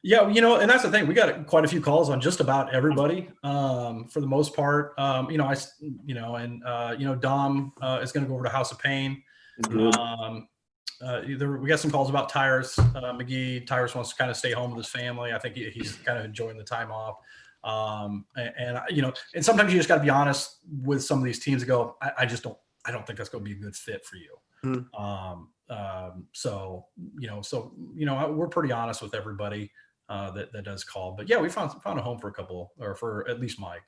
Yeah, and that's the thing. We got quite a few calls on just about everybody, for the most part. Dom is going to go over to House of Pain. We got some calls about Tyrus McGee. Tyrus wants to kind of stay home with his family. I think he's kind of enjoying the time off. And sometimes you just got to be honest with some of these teams and go, I don't think that's going to be a good fit for you. We're pretty honest with everybody that does call. But yeah, we found a home for a couple, or for at least Mike.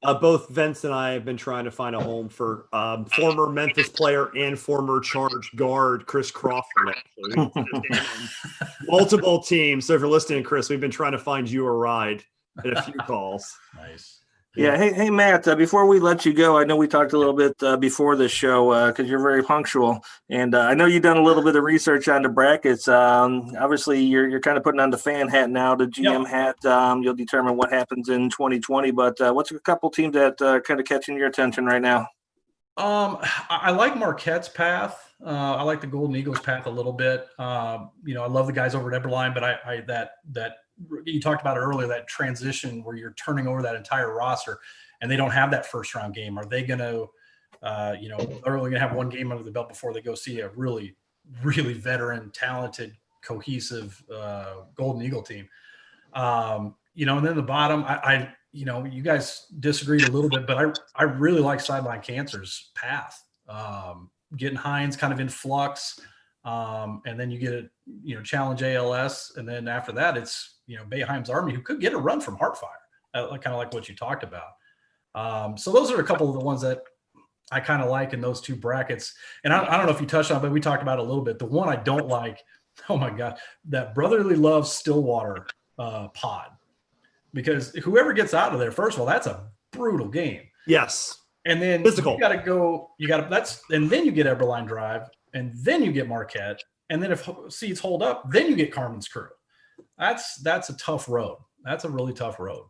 Both Vince and I have been trying to find a home for former Memphis player and former Charge guard Chris Crawford. Actually, multiple teams. So if you're listening, Chris, we've been trying to find you a ride in a few calls. Nice. Yeah. Hey, Matt, before we let you go, I know we talked a little bit before the show because you're very punctual. And I know you've done a little bit of research on the brackets. Obviously, you're kind of putting on the fan hat now, the GM hat. You'll determine what happens in 2020. But what's a couple teams that kind of catching your attention right now? I like Marquette's path. I like the Golden Eagles path a little bit. I love the guys over at Eberline, but that you talked about it earlier, that transition where you're turning over that entire roster and they don't have that first round game. Are they going to, they're only going to have one game under the belt before they go see a really, really veteran, talented, cohesive Golden Eagle team. And then the bottom, you guys disagreed a little bit, but I really like Sideline Cancer's path. Getting Hines kind of in flux. And then you get a, challenge ALS. And then after that, it's, Boeheim's Army, who could get a run from Heartfire, kind of like what you talked about. So those are a couple of the ones that I kind of like in those two brackets. And I don't know if you touched on it, but we talked about it a little bit. The one I don't like, oh my God, that Brotherly Love Stillwater pod. Because whoever gets out of there, first of all, that's a brutal game. Yes. And then physical. And then you get Eberline Drive, and then you get Marquette. And then if seeds hold up, then you get Carmen's Crew. That's a tough road. That's a really tough road.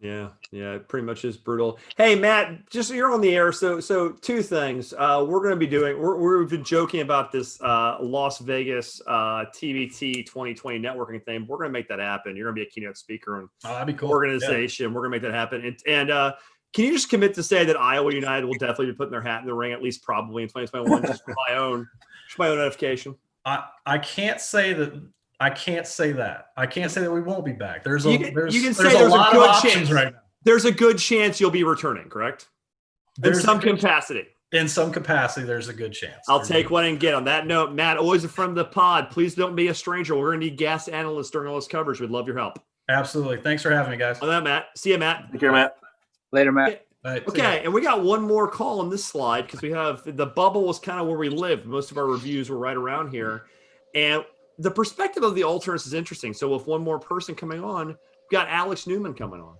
Yeah, it pretty much is brutal. Hey, Matt, just you're on the air. So two things. We're going to be doing. We've been joking about this Las Vegas TBT 2020 networking thing. We're going to make that happen. You're going to be a keynote speaker and that'd be cool. Organization. Yeah. We're going to make that happen. And can you just commit to say that Iowa United will definitely be putting their hat in the ring at least probably in 2021? Just for my own notification. I can't say that. I can't say that we won't be back. There's a lot of options right now. There's a good chance you'll be returning, correct? In some capacity, there's a good chance. I'll take one and get on that note. Matt, always a friend of the pod. Please don't be a stranger. We're going to need guest analysts during all this coverage. We'd love your help. Absolutely. Thanks for having me, guys. On that, Matt. See you, Matt. Take care, Matt. Later, Matt. Okay, and we got one more call on this slide because we have the bubble was kind of where we lived. Most of our reviews were right around here. And the perspective of the alternates is interesting. So with one more person coming on, we've got Alex Neumann coming on.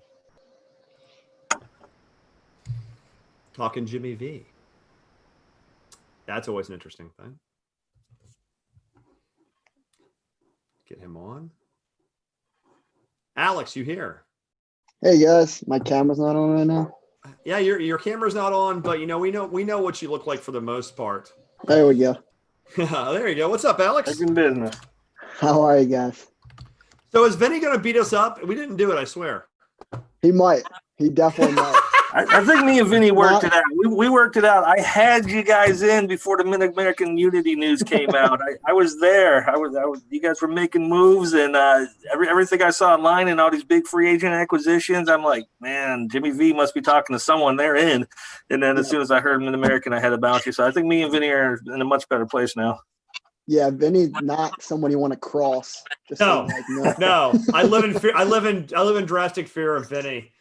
Talking Jimmy V. That's always an interesting thing. Get him on. Alex, you here? Hey guys, my camera's not on right now. Yeah, your camera's not on, but we know what you look like for the most part. There we go. There you go. What's up, Alex? Taking business. How are you guys? So is Vinny going to beat us up? We didn't do it, I swear. He might. He definitely might. I think me and Vinny worked it out. We worked it out. I had you guys in before the Mid-American Unity news came out. I was there. I was. You guys were making moves, and everything I saw online and all these big free agent acquisitions, I'm like, man, Jimmy V must be talking to someone. They're in. And then as soon as I heard Mid-American, I had to bounce you. So I think me and Vinny are in a much better place now. Yeah, Vinny's not someone you want to cross. Just no. I live in fear. I live in drastic fear of Vinny.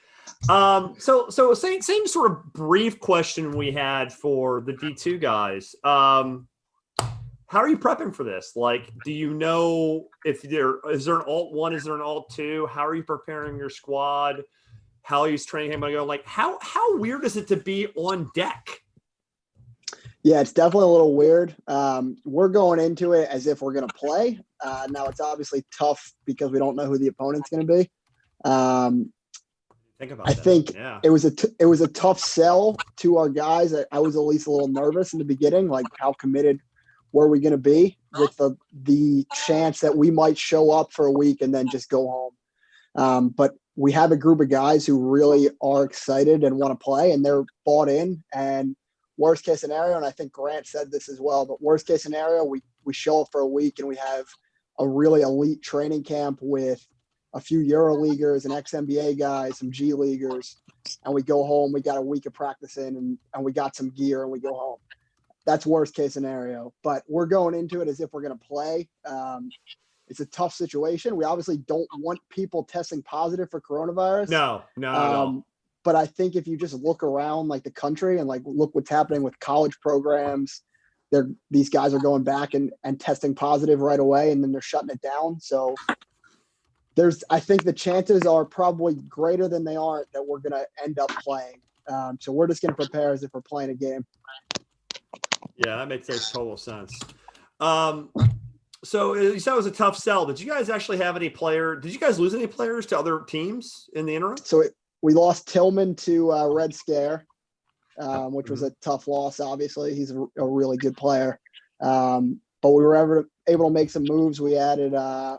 So same sort of brief question we had for the D2 guys. How are you prepping for this? Like, do you know if is there an alt 1? Is there an alt 2? How are you preparing your squad? How are you training him? Like, how weird is it to be on deck? Yeah, it's definitely a little weird. We're going into it as if we're going to play. Now it's obviously tough because we don't know who the opponent's going to be. I think it was a tough sell to our guys. I was at least a little nervous in the beginning, like how committed were we going to be with the chance that we might show up for a week and then just go home. But we have a group of guys who really are excited and want to play, and they're bought in. And worst case scenario, and I think Grant said this as well, but worst case scenario, we show up for a week and we have a really elite training camp with a few EuroLeaguers and ex-NBA guys, some G Leaguers, and we go home. We got a week of practice in and we got some gear and we go home. That's worst case scenario, but we're going into it as if we're going to play. It's a tough situation. We obviously don't want people testing positive for coronavirus. No. But I think if you just look around like the country and like look what's happening with college programs, these guys are going back and testing positive right away, and then they're shutting it down. So I think the chances are probably greater than they are that we're going to end up playing. So we're just going to prepare as if we're playing a game. Yeah, that makes total sense. So you said it was a tough sell. Did you guys actually have any did you guys lose any players to other teams in the interim? So we lost Tillman to Red Scare, which was a tough loss. Obviously, he's a really good player. But we were able to make some moves. We added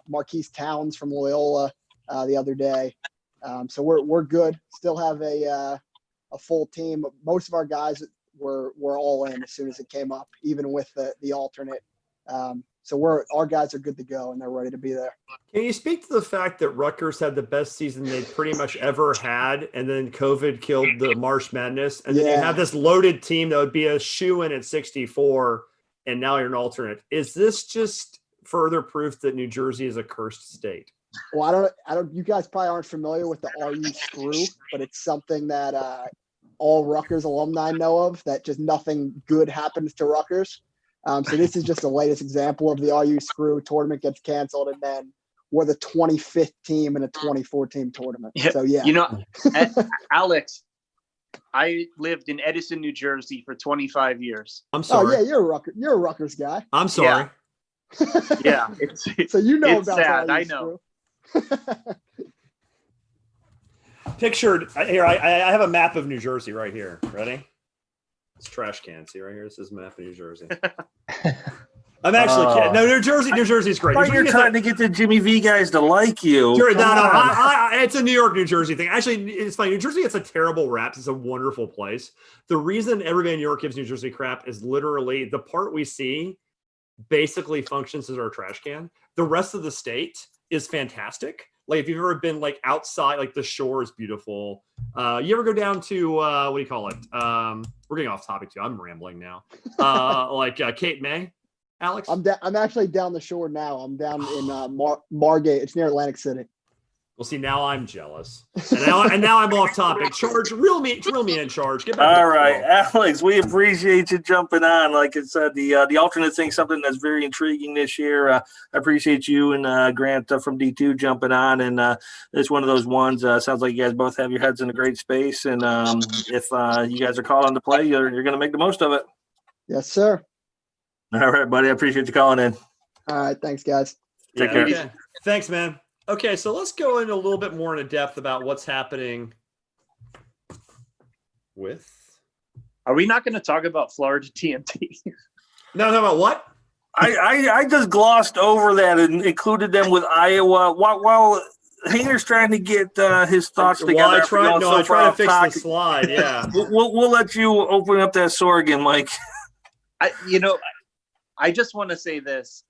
Marquise Towns from Loyola the other day. So we're good. Still have a full team. Most of our guys were all in as soon as it came up, even with the alternate. So our guys are good to go and they're ready to be there. Can you speak to the fact that Rutgers had the best season they'd pretty much ever had, and then COVID killed the March Madness, and then you have this loaded team that would be a shoo-in at 64, and now you're an alternate. Is this just further proof that New Jersey is a cursed state? Well, I don't. You guys probably aren't familiar with the RU screw, but it's something that all Rutgers alumni know of. That just nothing good happens to Rutgers. So this is just the latest example of the RU screw. Tournament gets canceled, and then we're the 25th team in a 24-team tournament. So yeah, Alex, I lived in Edison, New Jersey for 25 years. I'm sorry. Oh yeah, you're a Rutgers guy. I'm sorry. Yeah. So you know it's about sad. the RU I know. screw. Pictured here, I have a map of New Jersey right here. Ready? It's trash can. See right here. This is a map of New Jersey. I'm actually kidding. No, New Jersey is great. You're trying to get the Jimmy V guys to like you. It's a New York, New Jersey thing. Actually, it's funny. New Jersey gets a terrible rap. It's a wonderful place. The reason everybody in New York gives New Jersey crap is literally the part we see basically functions as our trash can. The rest of the state is fantastic. Like if you've ever been like outside, like the shore is beautiful. You ever go down to what do you call it? We're getting off topic too. I'm rambling now. Cape May, Alex. I'm actually down the shore now. I'm down in Margate. It's near Atlantic City. Well, see, now I'm jealous, and now I'm off topic. Charge, reel me in, Charge. Get back. All right, Alex, we appreciate you jumping on. Like I said, the alternate thing, something that's very intriguing this year. I appreciate you and Grant from D2 jumping on, and it's one of those ones. Sounds like you guys both have your heads in a great space, and if you guys are called on to play, you're going to make the most of it. Yes, sir. All right, buddy. I appreciate you calling in. All right, thanks, guys. Take care. Okay. Thanks, man. Okay, so let's go into a little bit more into depth about what's happening with. Are we not going to talk about Florida TNT? No, about what? I just glossed over that and included them with Iowa while Hayner's trying to get his thoughts together. I try to fix the slide. Yeah, we'll let you open up that sore again, Mike. I just want to say this.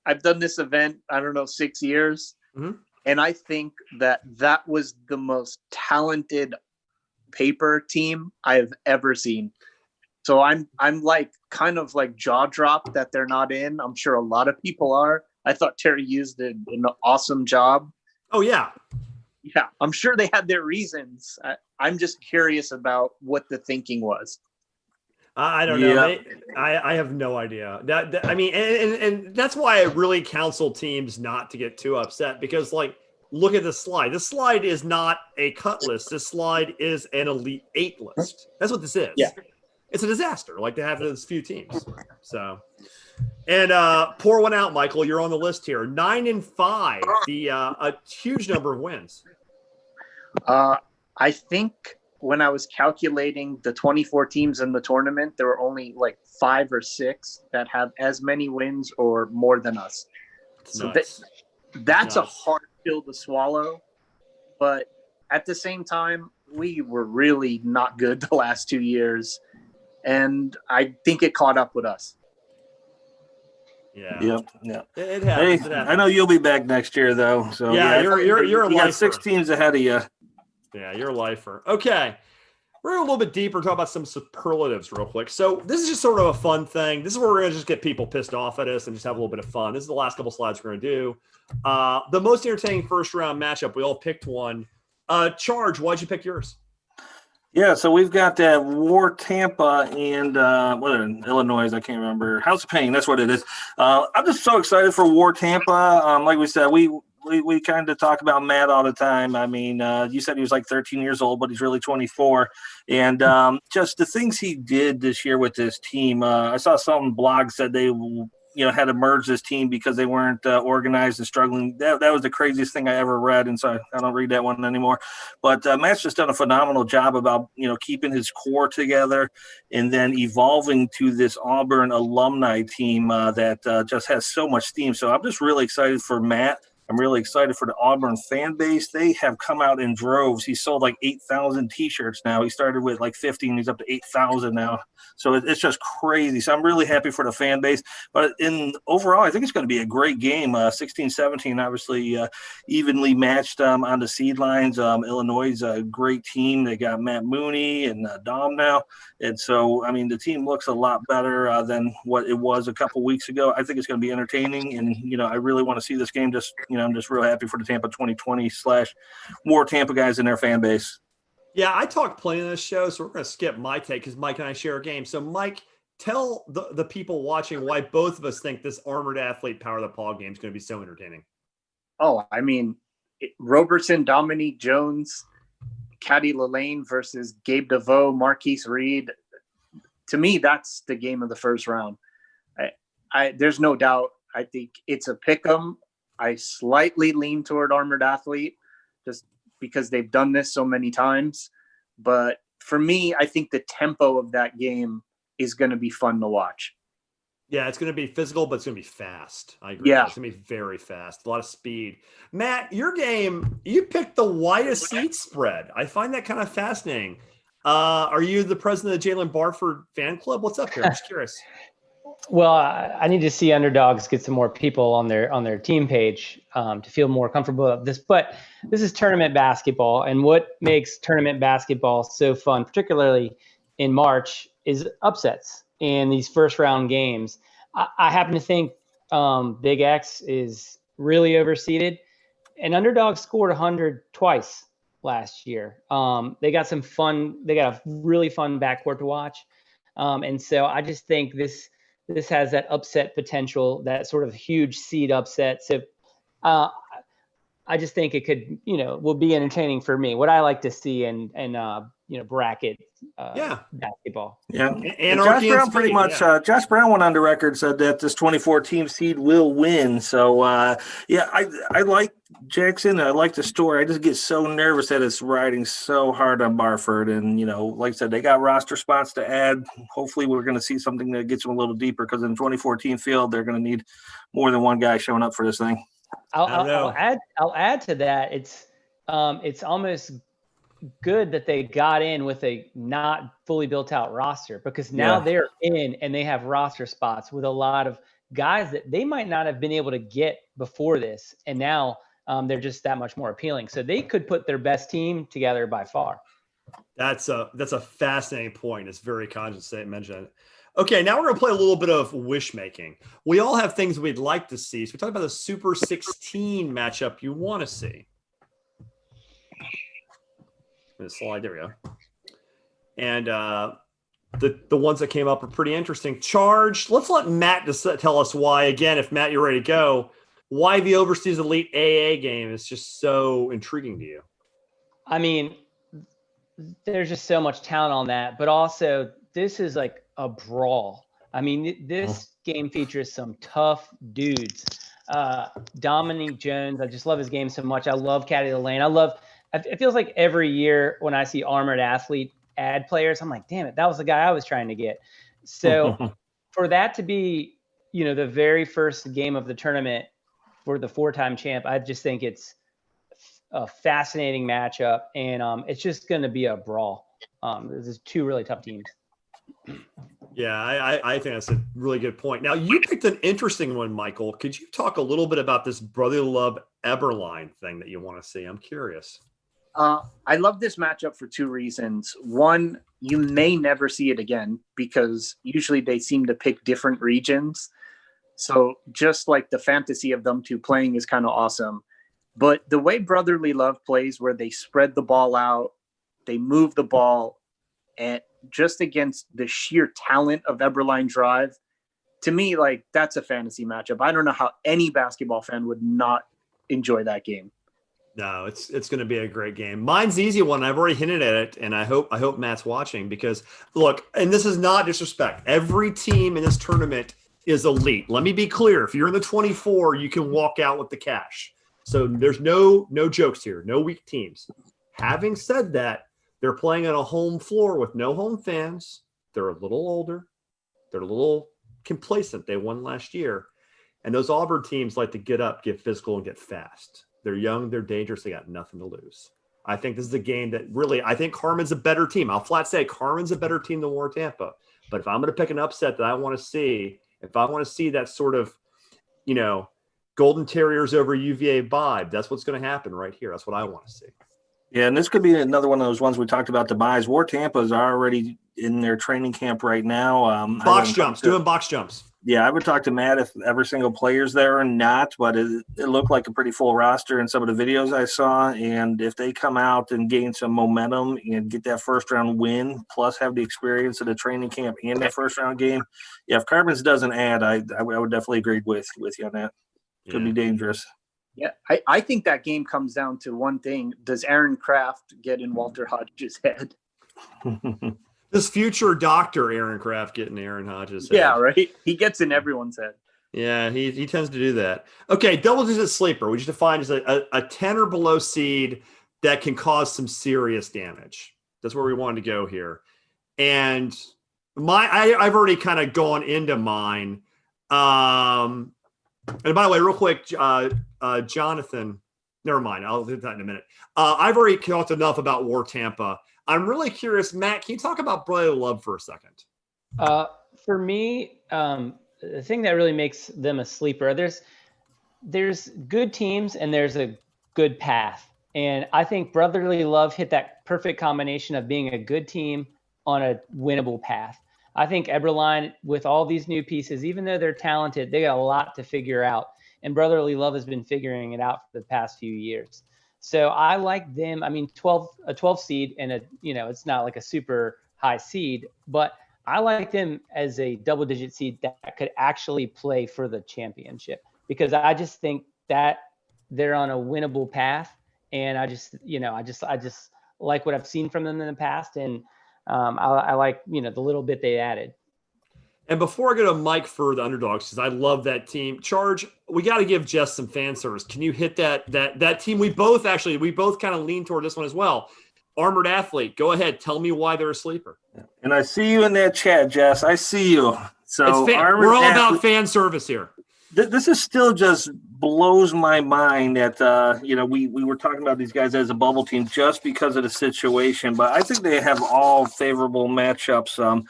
I've done this event, 6 years. Mm-hmm. And I think that was the most talented paper team I have ever seen. So I'm like kind of like jaw dropped that they're not in. I'm sure a lot of people are. I thought Terry used an awesome job. Oh yeah. Yeah. I'm sure they had their reasons. I'm just curious about what the thinking was. I don't know. I have no idea. I mean, and that's why I really counsel teams not to get too upset because, like, look at this slide. This slide is not a cut list. This slide is an Elite 8 list. That's what this is. Yeah. It's a disaster, like to have this few teams. So, and pour one out, Michael. You're on the list here. 9-5. A huge number of wins. I think when I was calculating the 24 teams in the tournament, there were only like 5 or 6 that have as many wins or more than us. So that's a hard pill to swallow. But at the same time, we were really not good the last 2 years. And I think it caught up with us. Yeah. Yep. It happens. Hey, I know you'll be back next year, though. So yeah, you're a lifer. Got 6 teams ahead of you. Yeah, you're a lifer. Okay. We're going to go a little bit deeper, talk about some superlatives real quick. So this is just sort of a fun thing. This is where we're going to just get people pissed off at us and just have a little bit of fun. This is the last couple slides we're going to do. The most entertaining first round matchup. We all picked one. Charge, why'd you pick yours? Yeah, so we've got War Tampa and Illinois. I can't remember. House of Pain. That's what it is. I'm just so excited for War Tampa. Like we said, we kind of talk about Matt all the time. I mean, you said he was like 13 years old, but he's really 24. And just the things he did this year with this team. I saw some blog said they had to merge this team because they weren't organized and struggling. That was the craziest thing I ever read, and so I don't read that one anymore. But Matt's just done a phenomenal job about keeping his core together and then evolving to this Auburn alumni team that just has so much steam. So I'm just really excited for Matt. I'm really excited for the Auburn fan base. They have come out in droves. He sold like 8,000 T-shirts now. He started with like 50, and he's up to 8,000 now. So it's just crazy. So I'm really happy for the fan base. But overall, I think it's going to be a great game. 16-17, obviously evenly matched on the seed lines. Illinois is a great team. They got Matt Mooney and Dom now. And so, I mean, the team looks a lot better than what it was a couple weeks ago. I think it's going to be entertaining. And, I really want to see this game. I'm just real happy for the Tampa 2020/War Tampa guys and their fan base. Yeah, I talked plenty on this show, so we're going to skip my take because Mike and I share a game. So, Mike, tell the people watching why both of us think this Armored Athlete Power of the Paw game is going to be so entertaining. Oh, I mean, Robertson, Dominique Jones, Caddy Lelane versus Gabe DeVoe, Marquise Reed. To me, that's the game of the first round. There's no doubt. I think it's a pick 'em. I slightly lean toward Armored Athlete just because they've done this so many times. But for me, I think the tempo of that game is going to be fun to watch. Yeah, it's going to be physical, but it's going to be fast. I agree. Yeah. It's going to be very fast. A lot of speed. Matt, your game, you picked the widest seat spread. I find that kind of fascinating. Are you the president of the Jalen Barford fan club? What's up here? I'm just curious. Well, I need to see underdogs get some more people on their team page to feel more comfortable with this. But this is tournament basketball, and what makes tournament basketball so fun, particularly in March, is upsets in these first round games. I happen to think Big X is really overseeded, and underdogs scored 100 twice last year. They got a really fun backcourt to watch, and so I just think this has that upset potential, that sort of huge seed upset. So I just think it could, will be entertaining for me. What I like to see in bracket basketball. Yeah. And Josh Brown pretty much, Josh Brown went on the record, said that this 2014 seed will win. So, I like Jackson. I like the story. I just get so nervous that it's riding so hard on Barford. And, like I said, they got roster spots to add. Hopefully we're going to see something that gets them a little deeper, because in the 2014 field, they're going to need more than one guy showing up for this thing. I'll add to that. It's almost good that they got in with a not fully built out roster, because now they're in and they have roster spots with a lot of guys that they might not have been able to get before this. And now they're just that much more appealing. So they could put their best team together by far. That's a fascinating point. It's very conscious to mention it. Okay, now we're going to play a little bit of wish making. We all have things we'd like to see. So we talked about the Super 16 matchup you want to see. Slide, there we go. And the ones that came up are pretty interesting. Charged. Let's let Matt just tell us why. Again, if Matt, you're ready to go, why the Overseas Elite AA game is just so intriguing to you. I mean, there's just so much talent on that, but also this is like a brawl. I mean, this game features some tough dudes. Dominique Jones, I just love his game so much. I love Caddy Lelane. It feels like every year when I see Armored Athlete ad players, I'm like, damn it, that was the guy I was trying to get. So for that to be, the very first game of the tournament for the 4-time champ, I just think it's a fascinating matchup, and it's just going to be a brawl. There's two really tough teams. Yeah, I think that's a really good point. Now, you picked an interesting one, Michael. Could you talk a little bit about this Brotherly Love Eberline thing that you want to see? I'm curious. I love this matchup for two reasons. One, you may never see it again, because usually they seem to pick different regions. So just like the fantasy of them two playing is kind of awesome. But the way Brotherly Love plays, where they spread the ball out, they move the ball, and just against the sheer talent of Eberline Drive, to me, like, that's a fantasy matchup. I don't know how any basketball fan would not enjoy that game. No, it's going to be a great game. Mine's the easy one. I've already hinted at it, and I hope Matt's watching, because look, and this is not disrespect. Every team in this tournament is elite. Let me be clear. If you're in the 24, you can walk out with the cash. So there's no jokes here, no weak teams. Having said that, they're playing on a home floor with no home fans. They're a little older. They're a little complacent. They won last year. And those Auburn teams like to get up, get physical, and get fast. They're young, they're dangerous, they got nothing to lose. I think this is a game that really, I think Carmen's a better team. I'll flat say Carmen's a better team than War Tampa. But if I'm going to pick an upset that I want to see, if I want to see that sort of, Golden Terriers over UVA vibe, that's what's going to happen right here. That's what I want to see. Yeah, and this could be another one of those ones we talked about, the buys. War Tampa's already in their training camp right now. Doing box jumps. Yeah, I would talk to Matt if every single player's there or not, but it looked like a pretty full roster in some of the videos I saw. And if they come out and gain some momentum and get that first-round win, plus have the experience of the training camp and that first-round game, yeah, if Carbons doesn't add, I would definitely agree with you on that. Could be dangerous. Yeah, I think that game comes down to one thing. Does Aaron Kraft get in Walter Hodge's head? This future doctor, Aaron Kraft, getting Aaron Hodges' head. Yeah, right? He gets in everyone's head. Yeah, he tends to do that. Okay, double-digit sleeper, which you define as a 10 or below seed that can cause some serious damage. That's where we wanted to go here. And I've already kind of gone into mine. And by the way, real quick, Jonathan, never mind. I'll do that in a minute. I've already talked enough about War Tampa. I'm really curious, Matt, can you talk about brotherly love for a second? For me, the thing that really makes them a sleeper, there's good teams and there's a good path. And I think brotherly love hit that perfect combination of being a good team on a winnable path. I think Eberline, with all these new pieces, even though they're talented, they got a lot to figure out. And brotherly love has been figuring it out for the past few years. So I like them. I mean, a 12 seed and it's not like a super high seed, but I like them as a double-digit seed that could actually play for the championship, because I just think that they're on a winnable path, and I just like what I've seen from them in the past, and I like the little bit they added. And before I go to Mike for the underdogs, because I love that team, Charge, we got to give Jess some fan service. Can you hit that team? We both kind of lean toward this one as well. Armored Athlete, go ahead. Tell me why they're a sleeper. And I see you in that chat, Jess. I see you. So we're all about fan service here. This is still just blows my mind that we were talking about these guys as a bubble team just because of the situation, but I think they have all favorable matchups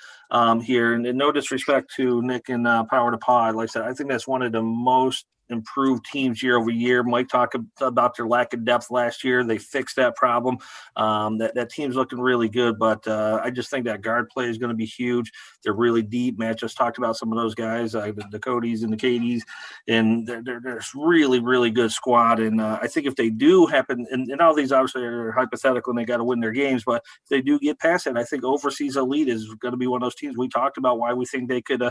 here. And no disrespect to Nick and Power to Pod, like I said, I think that's one of the most improved teams year over year. Mike talked about their lack of depth last year. They fixed that problem. That team's looking really good, but I just think that guard play is going to be huge. They're really deep. Matt just talked about some of those guys, the Codys and the Katie's, and they're really, really good squad. And I think if they do happen, and all these obviously are hypothetical and they got to win their games, but if they do get past it, I think Overseas Elite is going to be one of those teams. We talked about why we think they could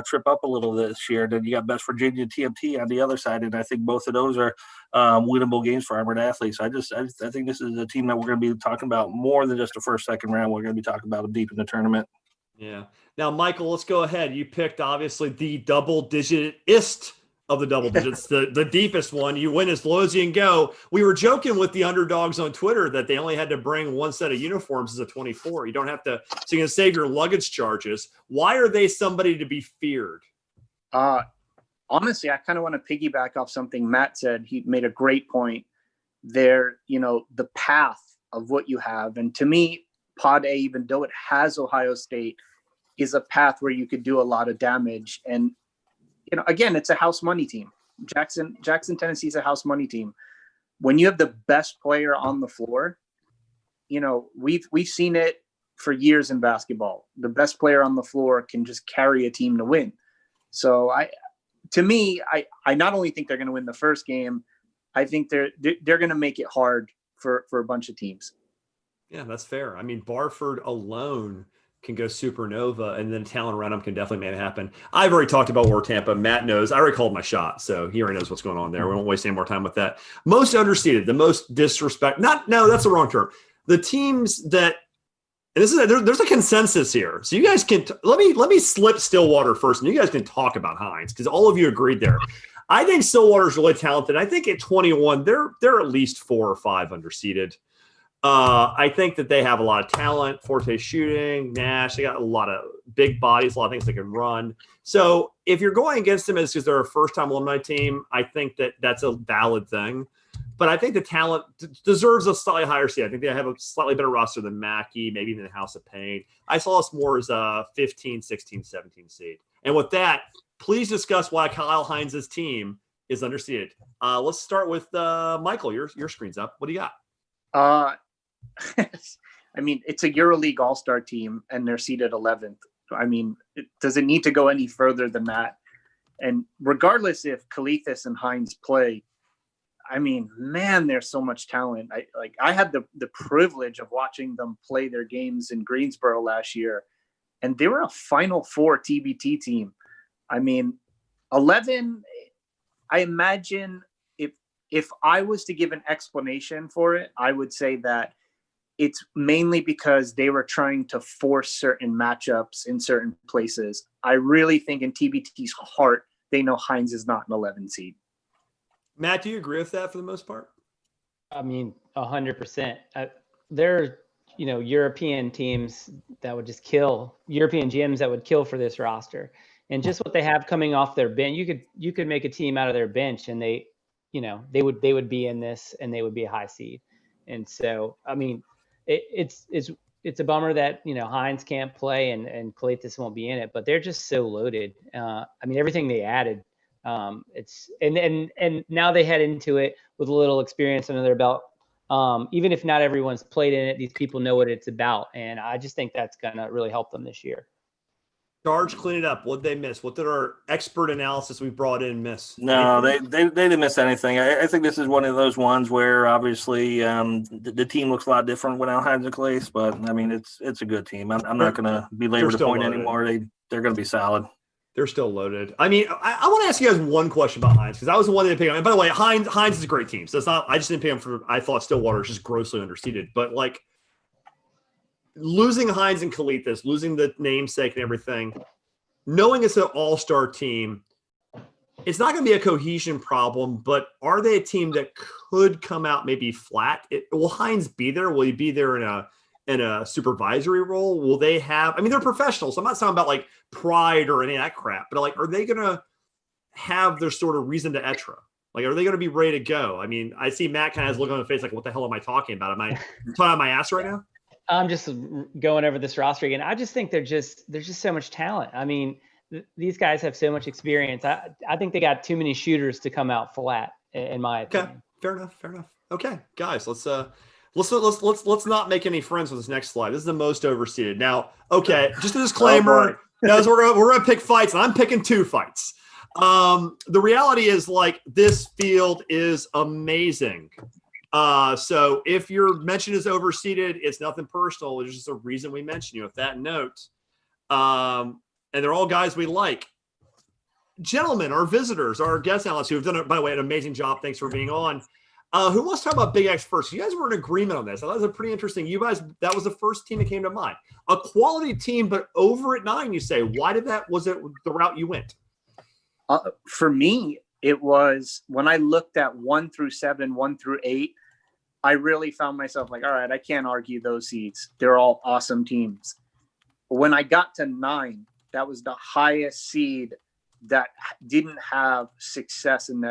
trip up a little this year. Then you got West Virginia TMT on the other side, and I think both of those are winnable games for Armored Athletes. I think this is a team that we're going to be talking about more than just the first, second round. We're going to be talking about them deep in the tournament. Yeah. Now, Michael, let's go ahead. You picked obviously the double-digit-ist of the double digits, the deepest one. You win as low as you can go. We were joking with the underdogs on Twitter that they only had to bring one set of uniforms as a 24. You don't have to, so you can save your luggage charges. Why are they somebody to be feared? Honestly, I kind of want to piggyback off something Matt said. He made a great point there. The path of what you have. And to me, Pod A, even though it has Ohio State, is a path where you could do a lot of damage. And, again, it's a house money team. Jackson, Tennessee is a house money team. When you have the best player on the floor, we've seen it for years in basketball. The best player on the floor can just carry a team to win. So I not only think they're going to win the first game, I think they're going to make it hard for a bunch of teams. Yeah, that's fair. I mean, Barford alone can go supernova, and then talent around him can definitely make it happen. I've already talked about War Tampa. Matt knows. I already called my shot, so he already knows what's going on there. We won't waste any more time with that. Most underseeded, the most disrespect. No, that's the wrong term. The teams that, and this is there's a consensus here. So you guys can let me slip Stillwater first, and you guys can talk about Hines because all of you agreed there. I think Stillwater's really talented. I think at 21, they're at least 4 or 5 underseeded. I think that they have a lot of talent, Forte shooting, Nash. They got a lot of big bodies, a lot of things they can run. So if you're going against them as because they're a first-time alumni team, I think that that's a valid thing. But I think the talent deserves a slightly higher seed. I think they have a slightly better roster than Mackey, maybe even the House of Pain. I saw us more as a 15, 16, 17 seed. And with that, please discuss why Kyle Hines' team is underseeded. Let's start with Michael. Your screen's up. What do you got? I mean, it's a EuroLeague All-Star team, and they're seated 11th. I mean, does it need to go any further than that? And regardless if Kalithis and Hines play, I mean, man, there's so much talent. I had the privilege of watching them play their games in Greensboro last year, and they were a Final Four TBT team. I mean, 11, I imagine if I was to give an explanation for it, I would say that it's mainly because they were trying to force certain matchups in certain places. I really think in TBT's heart, they know Hines is not an 11 seed. Matt, do you agree with that for the most part? I mean, 100%. There are, European teams that would just kill, European GMs that would kill for this roster. And just what they have coming off their bench, you could make a team out of their bench and they would be in this and they would be a high seed. And so, I mean, it's a bummer that, Hines can't play and Kalithis won't be in it, but they're just so loaded. I mean, everything they added, and now they head into it with a little experience under their belt. Even if not everyone's played in it, these people know what it's about. And I just think that's going to really help them this year. Charge, clean it up. What did they miss? What did our expert analysis we brought in miss? No, they didn't miss anything. I think this is one of those ones where obviously the team looks a lot different without Hines and Calais, but I mean it's a good team. I'm not going to belabor the point anymore. They're going to be solid. They're still loaded. I mean, I want to ask you guys one question about Hines because I was the one that picked him. And by the way, Hines is a great team, so it's not. I just didn't pick him for. I thought Stillwater is just grossly underseeded, but like. Losing Hines and Kalithis, losing the namesake and everything, knowing it's an all-star team, it's not going to be a cohesion problem, but are they a team that could come out maybe flat? Will Hines be there? Will he be there in a supervisory role? Will they have – I mean, they're professionals. So I'm not talking about like pride or any of that crap, but like are they going to have their sort of reason to etra? Like, are they going to be ready to go? I mean, I see Matt kind of has a look on the face like, what the hell am I talking about? Am I talking out my ass right now? I'm just going over this roster again. I just think there's just so much talent. I mean, these guys have so much experience. I think they got too many shooters to come out flat, in my opinion. Okay, fair enough. Okay, guys, let's not make any friends with this next slide. This is the most overseeded. Now, okay, just a disclaimer, guys, we're gonna pick fights, and I'm picking 2 fights. The reality is like this field is amazing. So if you're mentioned as overseeded, it's nothing personal. It's just a reason we mention you with that note. And they're all guys we like. Gentlemen, our visitors, our guest analysts who have done, by the way, an amazing job. Thanks for being on. Who wants to talk about Big X first? You guys were in agreement on this. I thought it was a pretty interesting. You guys, that was the first team that came to mind. A quality team, but over at 9, you say. Why was it the route you went? For me, it was when I looked at 1 through 7, 1 through 8, I really found myself like, all right, I can't argue those seeds. They're all awesome teams. But when I got to 9, that was the highest seed that didn't have success in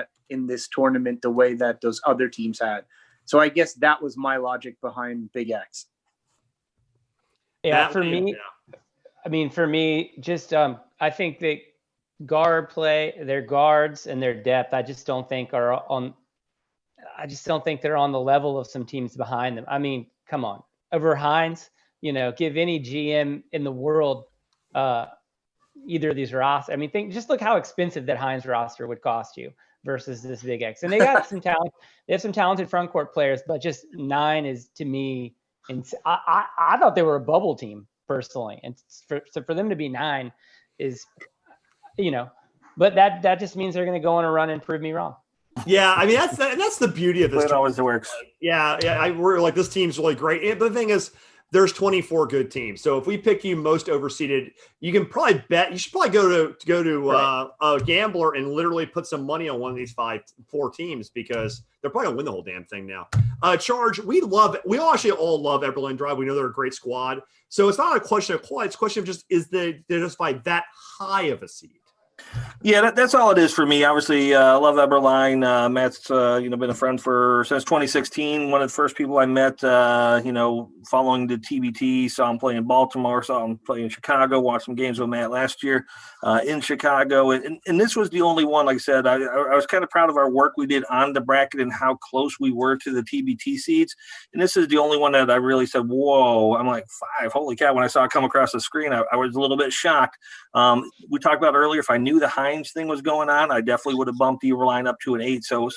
this tournament the way that those other teams had. So I guess that was my logic behind Big X. Yeah, for me, just I think that guard play, their guards and their depth, I just don't think they're on the level of some teams behind them. I mean, come on, over Hines, give any GM in the world either of these rosters. I mean, just look how expensive that Hines roster would cost you versus this Big X. And they got some talent. They have some talented front court players, but just 9 is to me And I thought they were a bubble team personally, and for them to be 9 is, but that just means they're going to go on a run and prove me wrong. Yeah, I mean that's the beauty of this. It always works. Yeah. We're like, this team's really great. But the thing is, there's 24 good teams. So if we pick you most overseeded, you can probably bet. You should probably go to a gambler and literally put some money on one of these 4 teams, because they're probably gonna win the whole damn thing now. Charge, we all actually all love Eberlein Drive. We know they're a great squad. So it's not a question of quality. It's a question of just, they're just by that high of a seed. Yeah, that's all it is for me. Obviously, I love Eberlein. Matt's been a friend since 2016. One of the first people I met, following the TBT. Saw him play in Baltimore. Saw him play in Chicago. Watched some games with Matt last year in Chicago. And this was the only one. Like I said, I was kind of proud of our work we did on the bracket and how close we were to the TBT seeds. And this is the only one that I really said, "Whoa!" I'm like, 5. Holy cow! When I saw it come across the screen, I was a little bit shocked. We talked about earlier, if I knew the Hines thing was going on, I definitely would have bumped Eberlein up to an 8. So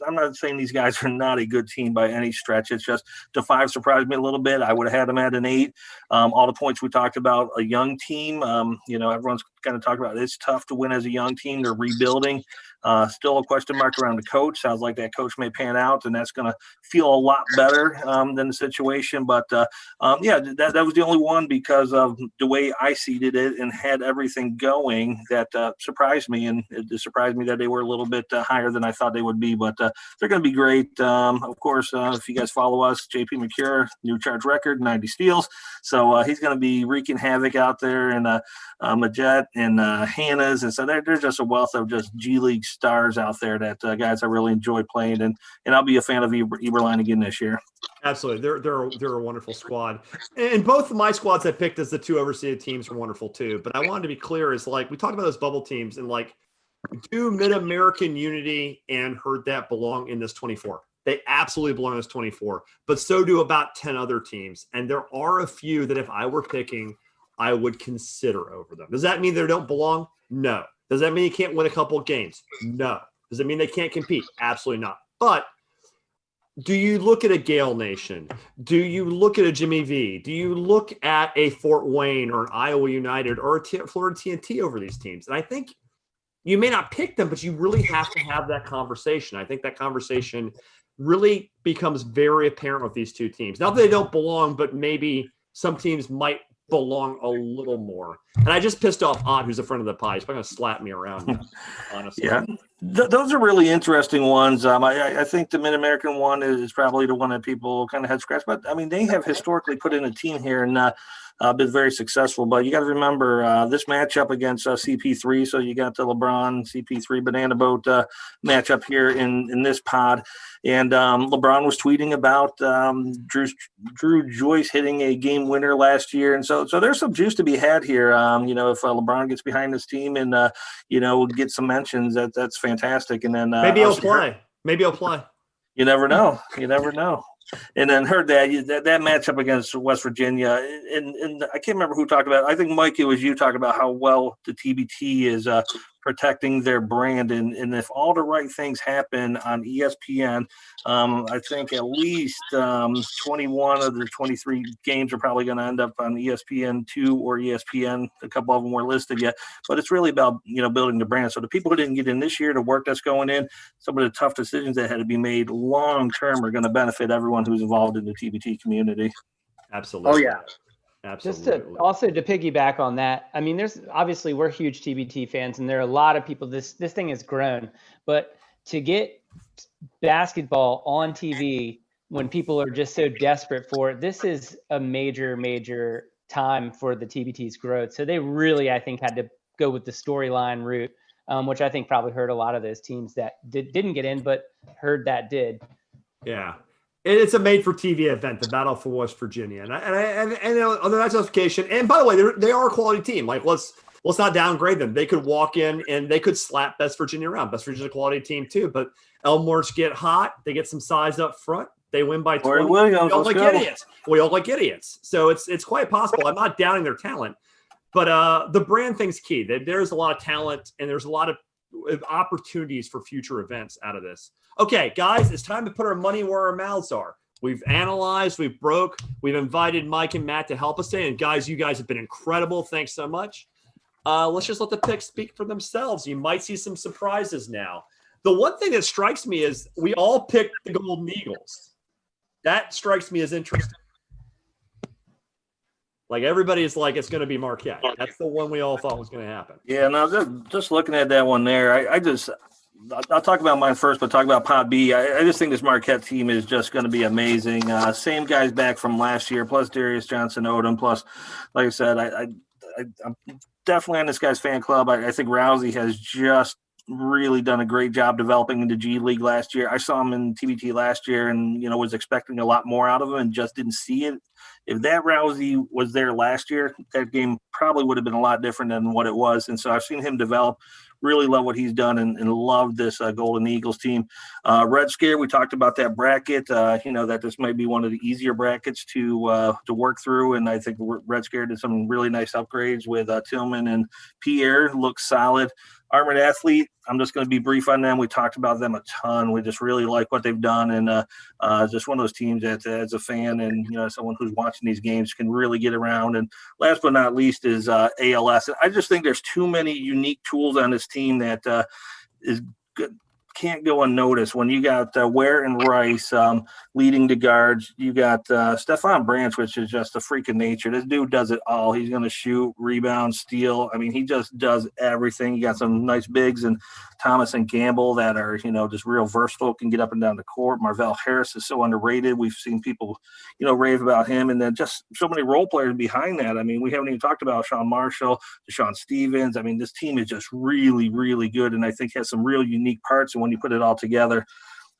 I'm not saying these guys are not a good team by any stretch. It's just the 5 surprised me a little bit. I would have had them at an 8. All the points we talked about, a young team. Everyone's kind of talking about it's tough to win as a young team. They're rebuilding. Still a question mark around the coach. Sounds like that coach may pan out, and that's going to feel a lot better than the situation. But that was the only one, because of the way I seeded it and had everything going, that surprised me. And it surprised me that they were a little bit higher than I thought they would be. But they're going to be great. Of course, if you guys follow us, JP McCure, new Charge record, 90 steals. So he's going to be wreaking havoc out there, and Majet and Hannah's. And so there's just a wealth of just G League stars out there that guys I really enjoy playing, and I'll be a fan of Eberlein again this year. Absolutely, they're a wonderful squad, and both of my squads I picked as the 2 overseeded teams were wonderful too. But I wanted to be clear, is like, we talked about those bubble teams, and like, do Mid-American Unity and Herd That belong in this 24? They absolutely belong in this 24, but so do about 10 other teams, and there are a few that if I were picking, I would consider over them. Does that mean they don't belong? No. Does that mean you can't win a couple of games? No. Does it mean they can't compete? Absolutely not. But do you look at a Gale Nation? Do you look at a Jimmy V? Do you look at a Fort Wayne or an Iowa United or a Florida TNT over these teams? And I think you may not pick them, but you really have to have that conversation. I think that conversation really becomes very apparent with these 2 teams. Not that they don't belong, but maybe some teams might belong a little more. And I just pissed off Odd, who's a friend of the pie. He's probably going to slap me around now, honestly. Yeah, those are really interesting ones. I think the Mid-American one is probably the one that people kind of head scratch. But, I mean, they have historically put in a team here and been very successful. But you got to remember this matchup against CP3. So you got the LeBron, CP3, Banana Boat matchup here in this pod. And LeBron was tweeting about Drew Joyce hitting a game winner last year. And so there's some juice to be had here. If LeBron gets behind this team and, get some mentions, that's fantastic. And then maybe he'll play. You never know. And then heard that matchup against West Virginia, and I can't remember who talked about it. I think, Mike, it was you talking about how well the TBT is protecting their brand. And if all the right things happen on ESPN, I think at least 21 of the 23 games are probably going to end up on ESPN2 or ESPN. A couple of them weren't listed yet, but it's really about, building the brand. So the people who didn't get in this year, the work that's going in, some of the tough decisions that had to be made long-term are going to benefit everyone who's involved in the TBT community. Absolutely. Oh, yeah. Absolutely. Just to piggyback on that, I mean, we're huge TBT fans, and there are a lot of people. This thing has grown, but to get basketball on TV when people are just so desperate for it, this is a major time for the TBT's growth. So they really, I think, had to go with the storyline route, which I think probably hurt a lot of those teams that didn't get in, but Herd That did. Yeah. It's a made-for-TV event, the Battle for West Virginia, and under that justification. And by the way, they are a quality team. Like, let's not downgrade them. They could walk in and they could slap West Virginia around. West Virginia's a quality team too, but Elmore's get hot. They get some size up front. They win by 20. We all like idiots. So it's quite possible. I'm not doubting their talent, but the brand thing's key. There's a lot of talent and there's a lot of opportunities for future events out of this. Okay, guys, it's time to put our money where our mouths are. We've analyzed, we've broke, we've invited Mike and Matt to help us today. And guys, you guys have been incredible. Thanks so much. Let's just let the picks speak for themselves. You might see some surprises now. The one thing that strikes me is we all picked the Golden Eagles. That strikes me as interesting. Like everybody is like, it's going to be Marquette. That's the one we all thought was going to happen. Yeah, no, just looking at that one there, I'll talk about mine first, but talk about Pod B. I just think this Marquette team is just going to be amazing. Same guys back from last year, plus Darius Johnson-Odom, plus, like I said, I'm definitely on this guy's fan club. I think Rousey has just really done a great job developing into G League last year. I saw him in TBT last year and, was expecting a lot more out of him and just didn't see it. If that Rousey was there last year, that game probably would have been a lot different than what it was. And so I've seen him develop, really love what he's done and love this Golden Eagles team. Red Scare, we talked about that bracket, that this might be one of the easier brackets to work through. And I think Red Scare did some really nice upgrades with Tillman and Pierre. Looks solid. Armored Athlete, I'm just going to be brief on them. We talked about them a ton. We just really like what they've done. And just one of those teams that as a fan and, someone who's watching these games can really get around. And last but not least is ALS. I just think there's too many unique tools on this team that is good. Can't go unnoticed. When you got Ware and Rice leading the guards, you got Stefan Branch, which is just a freak of nature. This dude does it all. He's going to shoot, rebound, steal. I mean, he just does everything. You got some nice bigs and Thomas and Gamble that are, just real versatile, can get up and down the court. Marvell Harris is so underrated. We've seen people, rave about him. And then just so many role players behind that. I mean, we haven't even talked about Sean Marshall, Deshaun Stevens. I mean, this team is just really, really good. And I think has some real unique parts. And when you put it all together,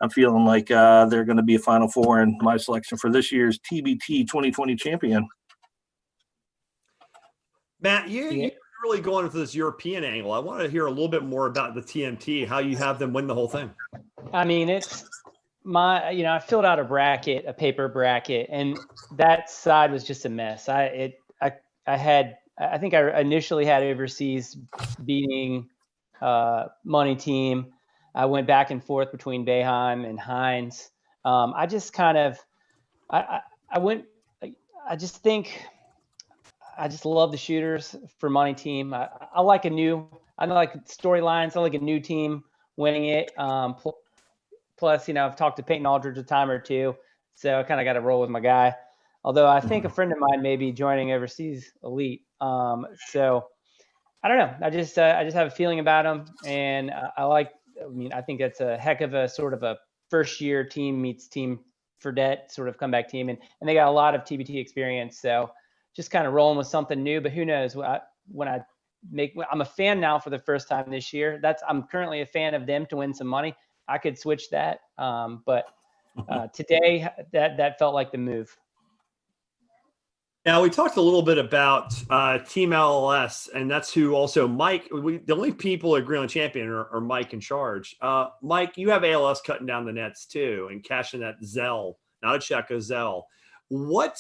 I'm feeling like they're going to be a Final Four and my selection for this year's TBT 2020 champion. Matt, you're really going for this European angle. I want to hear a little bit more about the TMT, how you have them win the whole thing. I mean, it's I filled out a paper bracket, and that side was just a mess. I think I initially had Overseas beating Money Team. I went back and forth between Boeheim and Hines. I just love the shooters for Money Team. I like storylines. I like a new team winning it. Plus, I've talked to Peyton Aldridge a time or two, so I kind of got to roll with my guy. Although I think a friend of mine may be joining Overseas Elite. So I don't know. I just have a feeling about him, and I think that's a heck of a sort of a first year team meets Team Fredette sort of comeback team. And they got a lot of TBT experience. So just kind of rolling with something new, but who knows I'm a fan now for the first time this year. I'm currently a fan of them to win some money. I could switch that. But today that felt like the move. Now, we talked a little bit about Team LLS, and that's who also Mike. The only people who agree on champion are Mike in charge. Mike, you have ALS cutting down the nets too and cashing that Zell, not a check, a Zell. What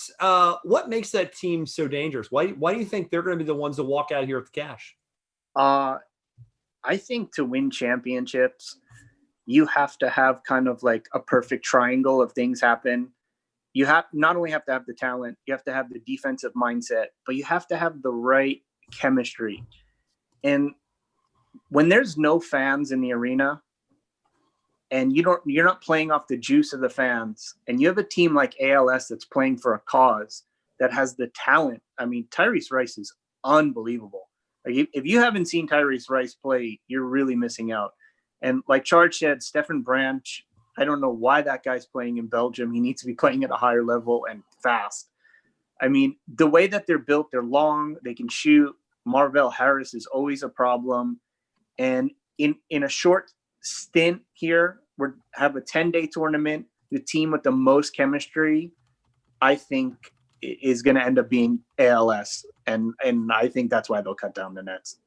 makes that team so dangerous? Why do you think they're going to be the ones to walk out here with the cash? I think to win championships, you have to have kind of like a perfect triangle of things happen. You not only have to have the talent, you have to have the defensive mindset, but you have to have the right chemistry. And when there's no fans in the arena and you're not playing off the juice of the fans, and you have a team like ALS that's playing for a cause that has the talent. I mean, Tyrese Rice is unbelievable. Like if you haven't seen Tyrese Rice play, you're really missing out. And like Charge said, Stefan Branch, I don't know why that guy's playing in Belgium. He needs to be playing at a higher level and fast. I mean, the way that they're built, they're long, they can shoot. Marvell Harris is always a problem. And in a short stint here, we have a 10-day tournament. The team with the most chemistry, I think, is going to end up being ALS. And I think that's why they'll cut down the nets.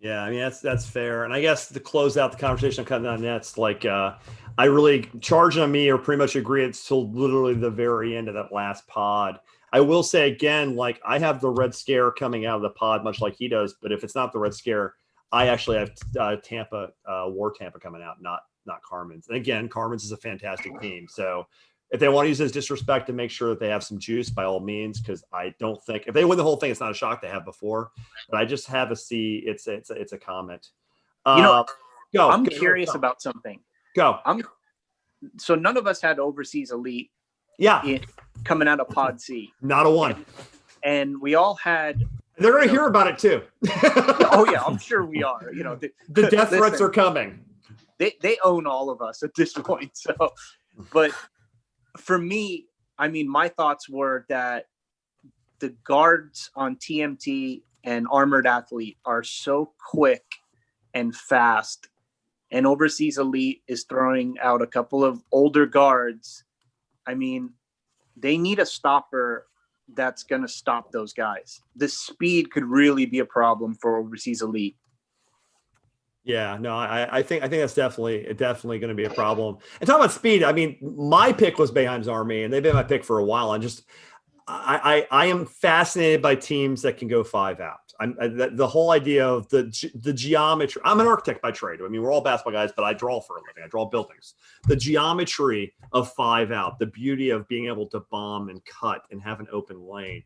Yeah, I mean, that's fair. And I guess to close out the conversation on cutting down nets, like I really Charge on me or pretty much agree until literally the very end of that last pod. I will say again, like I have the Red Scare coming out of the pod, much like he does. But if it's not the Red Scare, I actually have War Tampa coming out, not Carmen's. And again, Carmen's is a fantastic team. So If they want to use this disrespect to make sure that they have some juice, by all means, because I don't think if they win the whole thing, it's not a shock they have before. But I just have a see. It's a comment. I'm curious about something. So none of us had overseas elite. Coming out of Pod C. Not a one. And we all had. They're going to hear about it too. Oh yeah, I'm sure we are. The death threats are coming. They own all of us at this point. So, but for me, I mean, my thoughts were that the guards on TMT and Armored Athlete are so quick and fast, and Overseas Elite is throwing out a couple of older guards. I mean, they need a stopper that's going to stop those guys. The speed could really be a problem for Overseas Elite. Yeah, no, I think that's definitely going to be a problem. And talking about speed, I mean, my pick was Boeheim's Army, and they've been my pick for a while. I am fascinated by teams that can go 5 out. The whole idea of the geometry. I'm an architect by trade. I mean, we're all basketball guys, but I draw for a living. I draw buildings. The geometry of 5 out, the beauty of being able to bomb and cut and have an open lane,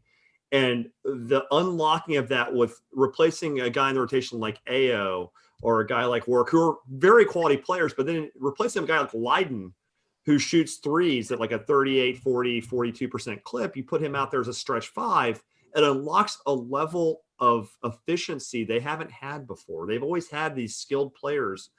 and the unlocking of that with replacing a guy in the rotation like AO or a guy like Work, who are very quality players, but then replacing a guy like Leiden, who shoots threes at like a 38, 40, 42% clip. You put him out there as a stretch 5, it unlocks a level of efficiency they haven't had before. They've always had these skilled players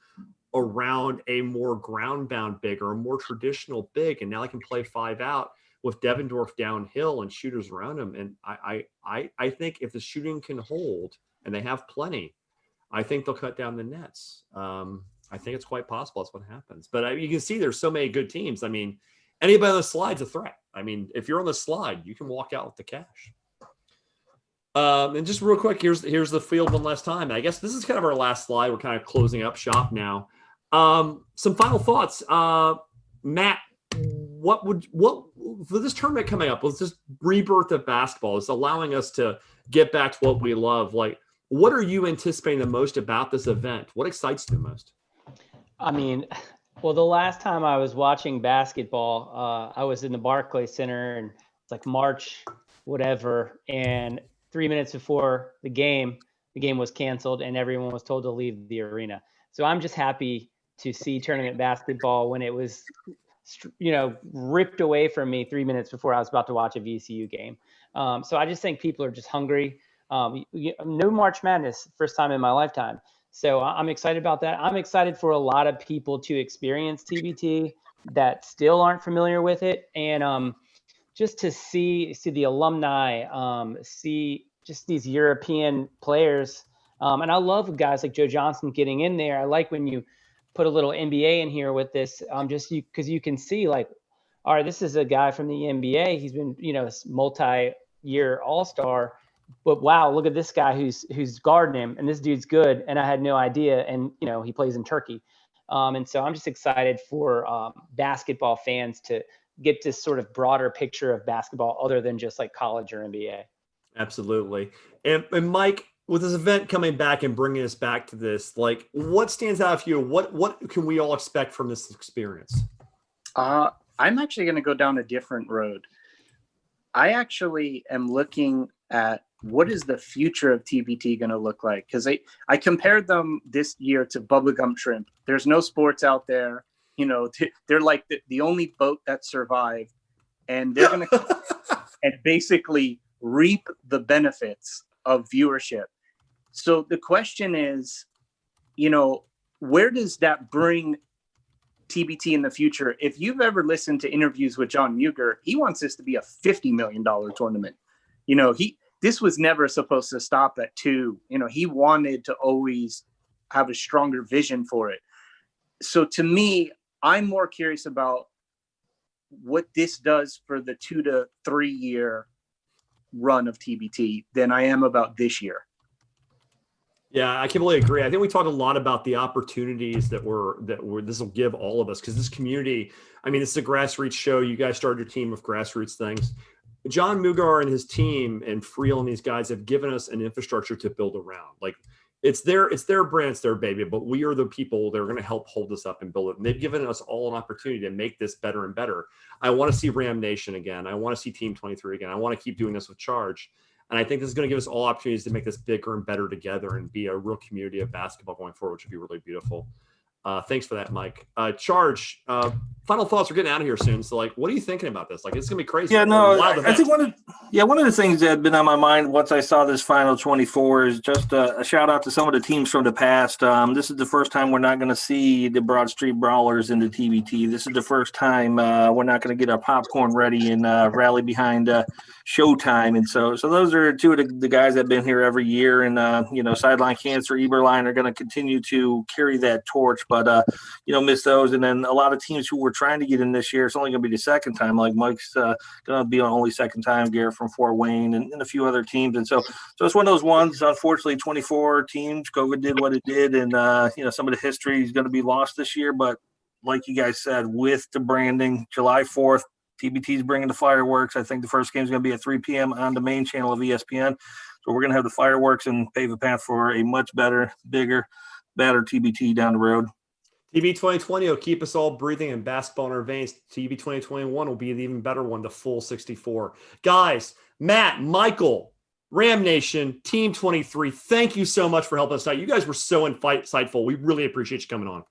around a more ground-bound big or a more traditional big, and now they can play 5 out with Devendorf downhill and shooters around him. And I think if the shooting can hold, and they have plenty, I think they'll cut down the nets. I think it's quite possible that's what happens. But you can see there's so many good teams. I mean, anybody on the slide's a threat. I mean, if you're on the slide, you can walk out with the cash. And just real quick, here's the field one last time. I guess this is kind of our last slide. We're kind of closing up shop now. Some final thoughts. Matt, what for this tournament coming up, with this rebirth of basketball, is allowing us to get back to what we love. Like, what are you anticipating the most about this event? What excites you the most? I mean, well, the last time I was watching basketball, I was in the Barclays Center, and it's like March, whatever. And 3 minutes before the game was canceled, and everyone was told to leave the arena. So I'm just happy to see tournament basketball when it was, ripped away from me 3 minutes before I was about to watch a VCU game. So I just think people are just hungry. No March Madness, first time in my lifetime. So I'm excited about that. I'm excited for a lot of people to experience TBT that still aren't familiar with it. And just to see the alumni, see just these European players. And I love guys like Joe Johnson getting in there. I like when you put a little NBA in here with this, because you can see like, all right, this is a guy from the NBA. He's been, multi-year all-star. But wow, look at this guy who's guarding him, and this dude's good, and I had no idea. And he plays in Turkey, and so I'm just excited for basketball fans to get this sort of broader picture of basketball, other than just like college or NBA. Absolutely, and Mike, with this event coming back and bringing us back to this, like, what stands out for you? What can we all expect from this experience? I'm actually going to go down a different road. I actually am looking at what is the future of TBT going to look like? Because I compared them this year to bubblegum shrimp. There's no sports out there. They're like the only boat that survived, and they're going to and basically reap the benefits of viewership. So the question is, where does that bring TBT in the future? If you've ever listened to interviews with John Muger, he wants this to be a $50 million tournament. This was never supposed to stop at 2. He wanted to always have a stronger vision for it. So to me, I'm more curious about what this does for the 2 to 3 year run of TBT than I am about this year. Yeah, I completely agree. I think we talked a lot about the opportunities that this will give all of us, because this community, I mean, this is a grassroots show. You guys started your team of grassroots things. John Mugar and his team and Friel and these guys have given us an infrastructure to build around. Like, It's their brand, it's their baby, but we are the people that are going to help hold this up and build it. And they've given us all an opportunity to make this better and better. I want to see Ram Nation again. I want to see Team 23 again. I want to keep doing this with Charge. And I think this is going to give us all opportunities to make this bigger and better together and be a real community of basketball going forward, which would be really beautiful. Thanks for that, Mike. Charge, final thoughts. We're getting out of here soon. So, like, what are you thinking about this? Like, it's going to be crazy. Yeah, no, I think one of the things that had been on my mind once I saw this final 24 is just a shout out to some of the teams from the past. This is the first time we're not going to see the Broad Street Brawlers in the TBT. This is the first time we're not going to get our popcorn ready and rally behind Showtime. And so those are two of the guys that have been here every year. And, Sideline Cancer, Eberline are going to continue to carry that torch. But, miss those. And then a lot of teams who were trying to get in this year, it's only going to be the second time. Like Mike's going to be on only second time, Garrett from Fort Wayne and a few other teams. And so it's one of those ones, unfortunately, 24 teams, COVID did what it did. And, some of the history is going to be lost this year. But like you guys said, with the branding, July 4th, TBT is bringing the fireworks. I think the first game is going to be at 3 p.m. on the main channel of ESPN. So we're going to have the fireworks and pave a path for a much better, bigger, better TBT down the road. TB2020 will keep us all breathing in basketball in our veins. TB2021 will be the even better one, the full 64. Guys, Matt, Michael, Ram Nation, Team 23, thank you so much for helping us out. You guys were so insightful. We really appreciate you coming on.